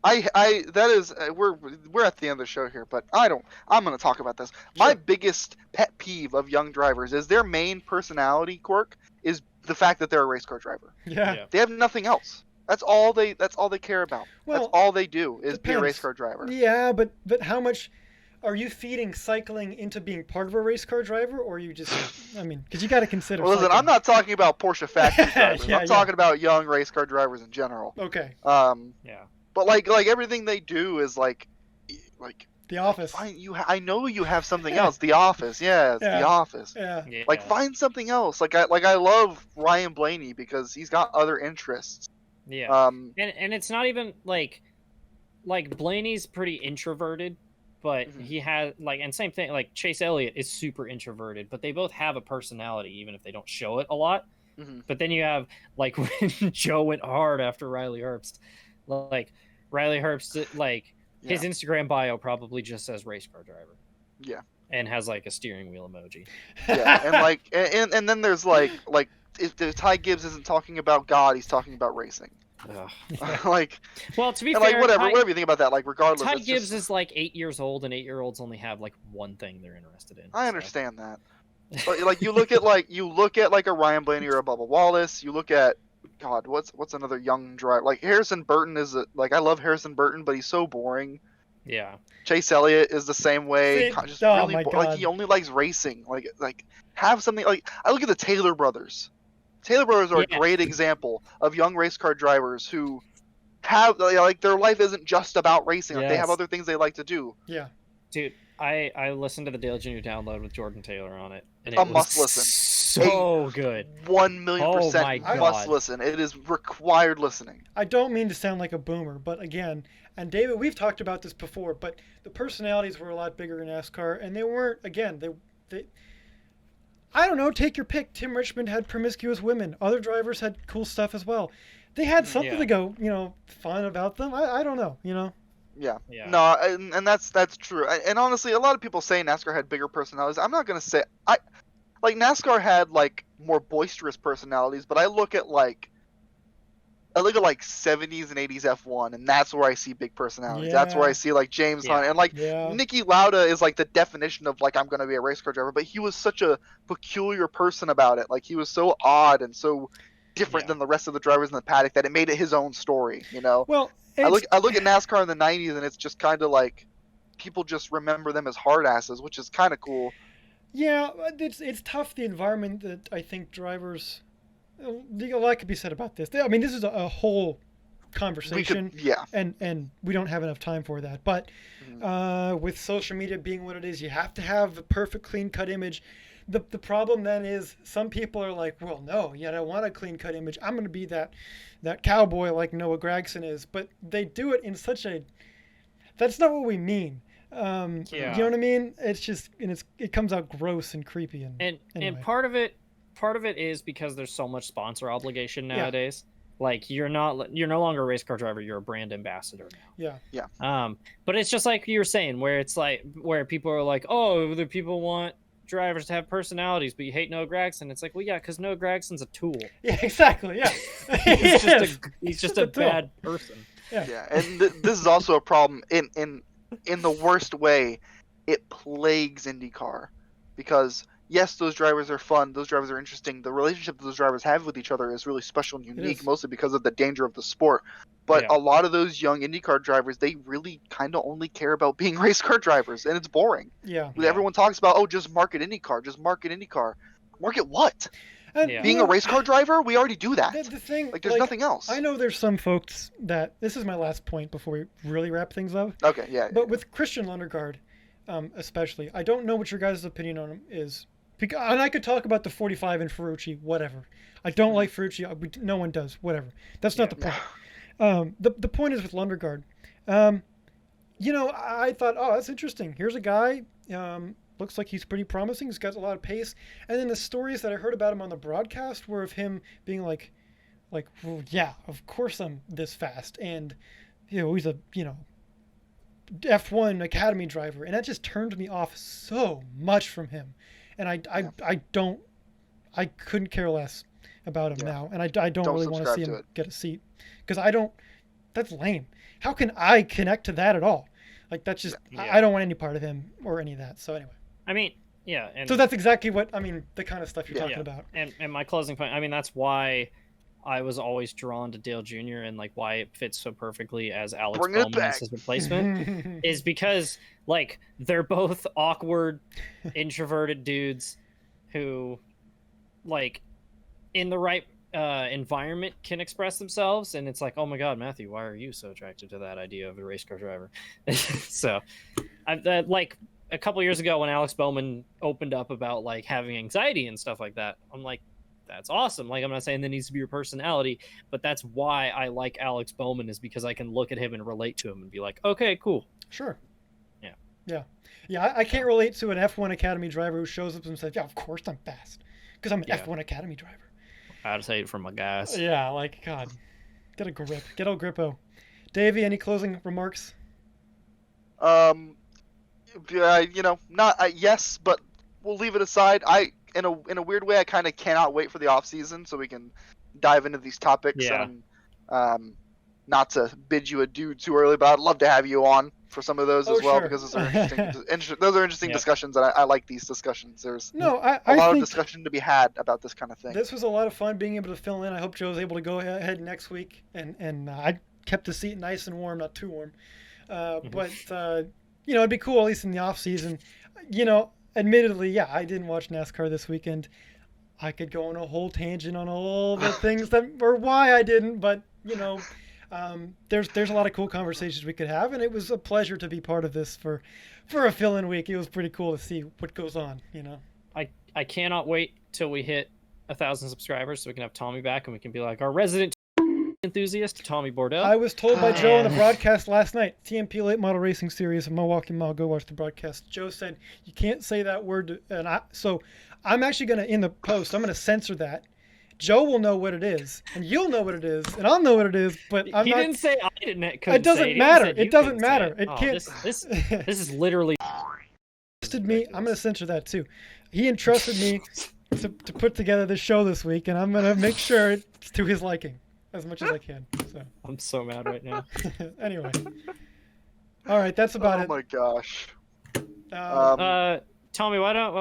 We're at the end of the show here, but I'm going to talk about this. Sure. My biggest pet peeve of young drivers is their main personality quirk is the fact that they're a race car driver. Yeah. They have nothing else. That's all they care about. Well, that's all they do is be a race car driver. Yeah, but how much are you feeding cycling into being part of a race car driver, or are you just? I mean, because you got to consider. Well, listen, I'm not talking about Porsche factory drivers. I'm talking about young race car drivers in general. Okay. Yeah. But like everything they do is like The Office. I know you have something else. The Office, The Office. Yeah. Like find something else. I love Ryan Blaney because he's got other interests. Yeah. And it's not even like Blaney's pretty introverted, but he has and same thing, like Chase Elliott is super introverted, but they both have a personality even if they don't show it a lot. But then you have like when Joe went hard after Riley Herbst. Like Riley Herbst, his Instagram bio probably just says race car driver. Yeah. And has like a steering wheel emoji. Yeah, and then there's like if Ty Gibbs isn't talking about God, he's talking about racing. Well, to be fair, whatever you think about that, regardless. Ty Gibbs is like 8 years old, and 8-year-olds only have like one thing they're interested in. I understand that, but you look at a Ryan Blaney or a Bubba Wallace. You look at God, what's another young driver? Like Harrison Burton is I love Harrison Burton, but he's so boring. Yeah. Chase Elliott is the same way. My God. He only likes racing. Like have something I look at the Taylor brothers. Taylor brothers are a great example of young race car drivers who have their life isn't just about racing. Like, they have other things they like to do. Yeah. Dude, I listened to the Dale Jr. download with Jordan Taylor on it, and it A was must listen. so good. 1,000,000% must listen. It is required listening. I don't mean to sound like a boomer, but again, and David, we've talked about this before, but the personalities were a lot bigger in NASCAR, and they weren't. Again, they I don't know. Take your pick. Tim Richmond had promiscuous women. Other drivers had cool stuff as well. They had something to go, fun about them. I don't know, Yeah. No, and that's true. And honestly, a lot of people say NASCAR had bigger personalities. I'm not gonna say like NASCAR had like more boisterous personalities, but I look at like 70s and 80s F1, and that's where I see big personalities. Yeah. That's where I see like James Hunt and like Niki Lauda is like the definition of like I'm gonna be a race car driver, but he was such a peculiar person about it. Like he was so odd and so different than the rest of the drivers in the paddock that it made it his own story. Well, I look at NASCAR in the 90s, and it's just kind of like people just remember them as hard asses, which is kind of cool. Yeah, it's tough, the environment that I think drivers. A lot could be said about this. I mean, this is a whole conversation, and we don't have enough time for that. But with social media being what it is, you have to have a perfect, clean-cut image. The problem then is some people are like, well, no, I don't want a clean-cut image. I'm going to be that cowboy like Noah Gragson is. But they do it in such a... That's not what we mean. You know what I mean? It's just... and it comes out gross and creepy. And anyway. And part of it is because there's so much sponsor obligation nowadays. Like you're no longer a race car driver, you're a brand ambassador now. Yeah. But it's just like you were saying, where it's like where people are like, oh, the people want drivers to have personalities, but you hate Noah Gragson. It's like, well, yeah, because Noah Gragson's a tool. Yeah, exactly. Yeah. he's just a bad person. Yeah, and this is also a problem in the worst way. It plagues IndyCar because yes, those drivers are fun. Those drivers are interesting. The relationship those drivers have with each other is really special and unique, mostly because of the danger of the sport. But a lot of those young IndyCar drivers, they really kind of only care about being race car drivers, and it's boring. Yeah. Everyone talks about, oh, just market IndyCar. Just market IndyCar. Market what? Being a race car driver? We already do that. The thing, like, there's nothing else. I know there's some folks that... This is my last point before we really wrap things up. Okay, yeah. But with Christian Lundegaard, especially, I don't know what your guys' opinion on him is. And I could talk about the 45 and Ferrucci, whatever. I don't like Ferrucci. No one does. Whatever. That's not the point. The point is with Lundegaard. I thought, oh, that's interesting. Here's a guy. Looks like he's pretty promising. He's got a lot of pace. And then the stories that I heard about him on the broadcast were of him being like, well, yeah, of course I'm this fast. And, he's a, F1 Academy driver. And that just turned me off so much from him. And I couldn't care less about him now. And I don't really want to see him get a seat. Because that's lame. How can I connect to that at all? Like, that's just, I don't want any part of him or any of that. So anyway. I mean, yeah. And so that's exactly the kind of stuff you're talking about. And my closing point, I mean, that's why I was always drawn to Dale Jr. and like why it fits so perfectly as Alex Bowman as his replacement is because like they're both awkward, introverted dudes who like in the right environment can express themselves, and it's like, oh my god, Matthew, why are you so attracted to that idea of a race car driver? So like a couple years ago when Alex Bowman opened up about like having anxiety and stuff like that, I'm like, that's awesome. Like, I'm not saying that needs to be your personality, but that's why I like Alex Bowman, is because I can look at him and relate to him and be like, okay, cool. Sure. Yeah. I can't relate to an F1 Academy driver who shows up and says, yeah, of course I'm fast because I'm an F1 Academy driver. I'd say it from my guys. Yeah, like, God, get a grip. Get a grippo. Davey, any closing remarks? Yes, but we'll leave it aside. In a weird way, I kind of cannot wait for the off season so we can dive into these topics. Yeah. And, not to bid you adieu too early, but I'd love to have you on for some of those as well, because those are interesting. Those are interesting discussions, and I like these discussions. There's a lot of discussion to be had about this kind of thing. This was a lot of fun being able to fill in. I hope Joe's able to go ahead next week, and I kept the seat nice and warm, not too warm. But it'd be cool at least in the off season. Admittedly, I didn't watch NASCAR this weekend. I could go on a whole tangent on all the things or why I didn't, but There's a lot of cool conversations we could have, and it was a pleasure to be part of this for a fill-in week. It was pretty cool to see what goes on. I cannot wait till we hit 1,000 subscribers so we can have Tommy back and we can be like our resident enthusiast, Tommy Bordeaux. I was told by Joe on the broadcast last night, TMP Late Model Racing Series of Milwaukee Mile. Go watch the broadcast. Joe said you can't say that word, so I'm actually gonna in the post. I'm gonna censor that. Joe will know what it is, and you'll know what it is, and I'll know what it is. But he didn't say I didn't. It doesn't matter. It doesn't matter. It can't. This is literally. Me. I'm gonna censor that too. He entrusted me to put together this show this week, and I'm gonna make sure it's to his liking as much as I can. So I'm so mad right now. Anyway, all right, that's about it. Oh my gosh. Tommy, why don't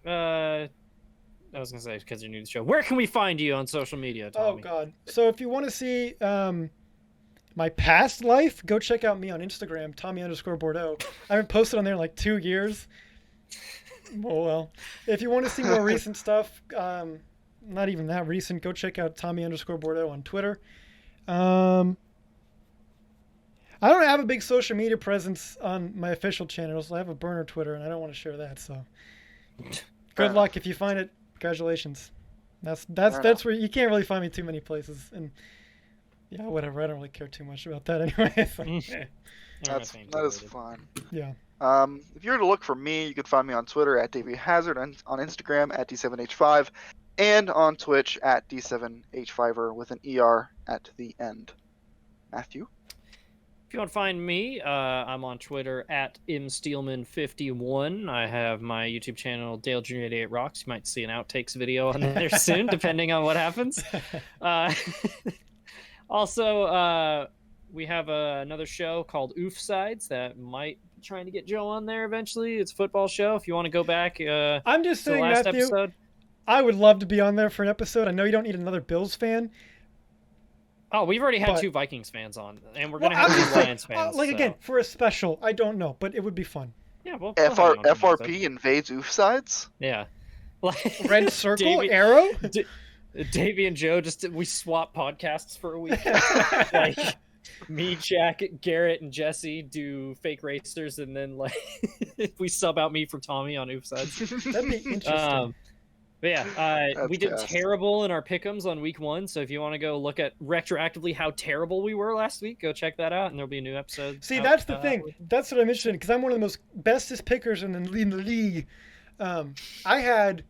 I was gonna say because you're new to the show. Where can we find you on social media, Tommy? Oh God. So if you want to see my past life, go check out me on Instagram, Tommy_Bordeaux. I haven't posted on there in like 2 years. Oh well. If you want to see more recent stuff, not even that recent, go check out Tommy_Bordeaux on Twitter. I don't have a big social media presence on my official channels. I have a burner Twitter, and I don't want to share that. So, good luck if you find it. Congratulations. That's where you can't really find me too many places. And yeah, whatever. I don't really care too much about that anyway. So. That is fine. Yeah. If you were to look for me, you can find me on Twitter at Davey Hazard, and on Instagram at D7H5, and on Twitch at D7H5er with an ER at the end. Matthew? If you want to find me, I'm on Twitter at msteelman51. I have my YouTube channel, Dale Jr. 88 Rocks. You might see an outtakes video on there soon, depending on what happens. Also, we have another show called Oof Sides that might be trying to get Joe on there eventually. It's a football show. If you want to go back I'm just saying, last Matthew, episode. I would love to be on there for an episode. I know you don't need another Bills fan. Oh, we've already had 2 Vikings fans on, and we're going to have 2 Lions fans. Again, for a special, I don't know, but it would be fun. Yeah, well, FRP invades Oof Sides? Yeah. Red circle, arrow? Davey and Joe, we swap podcasts for a week. Like, me, Jack, Garrett, and Jesse do fake racers, and then we sub out me for Tommy on Oof Sides. That'd be interesting. But yeah, we did fast. terrible in our pick'ems on week 1. So if you want to go look at retroactively how terrible we were last week, go check that out, and there'll be a new episode. See, that's the thing. That's what I'm interested in, because I'm one of the most bestest pickers in the league. I had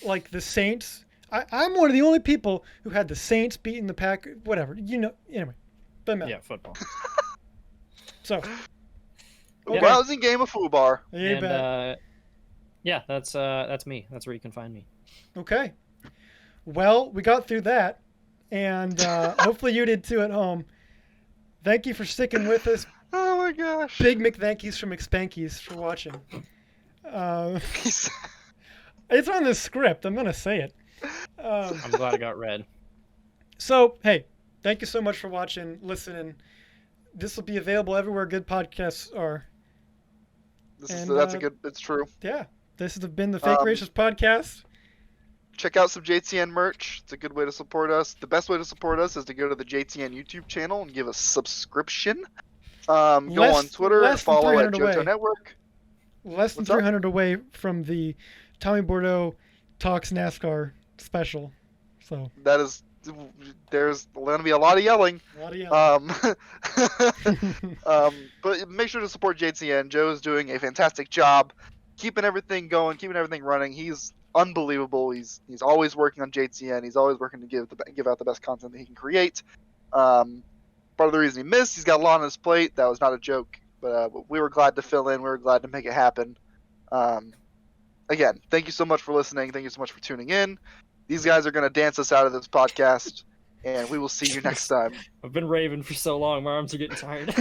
the Saints. I'm one of the only people who had the Saints beating the Packers. Whatever, anyway. Doesn't matter. Yeah, football. So. A rousing game of foobar. And yeah, that's me. That's where you can find me. Okay. Well, we got through that, and hopefully you did too at home. Thank you for sticking with us. Oh my gosh. Big McThankies from McSpankies for watching. It's on the script. I'm going to say it. I'm glad it got read. So, hey, thank you so much for watching, listening. This will be available everywhere good podcasts are. It's true. Yeah. This has been the Fake Racers Podcast. Check out some JTN merch. It's a good way to support us. The best way to support us is to go to the JTN YouTube channel and give a subscription. Go on Twitter and follow at JoJo Network. Less than 300 away from the Tommy Bordeaux Talks NASCAR special. So there's going to be a lot of yelling. But make sure to support JTN. Joe's doing a fantastic job keeping everything going, keeping everything running. He's unbelievable. He's always working on JTN. He's always working to give out the best content that he can create. Part of the reason he missed, he's got a lot on his plate. That was not a joke, but we were glad to fill in. We were glad to make it happen. Again, thank you so much for listening. Thank you so much for tuning in. These guys are going to dance us out of this podcast, and we will see you next time. I've been raving for so long. My arms are getting tired.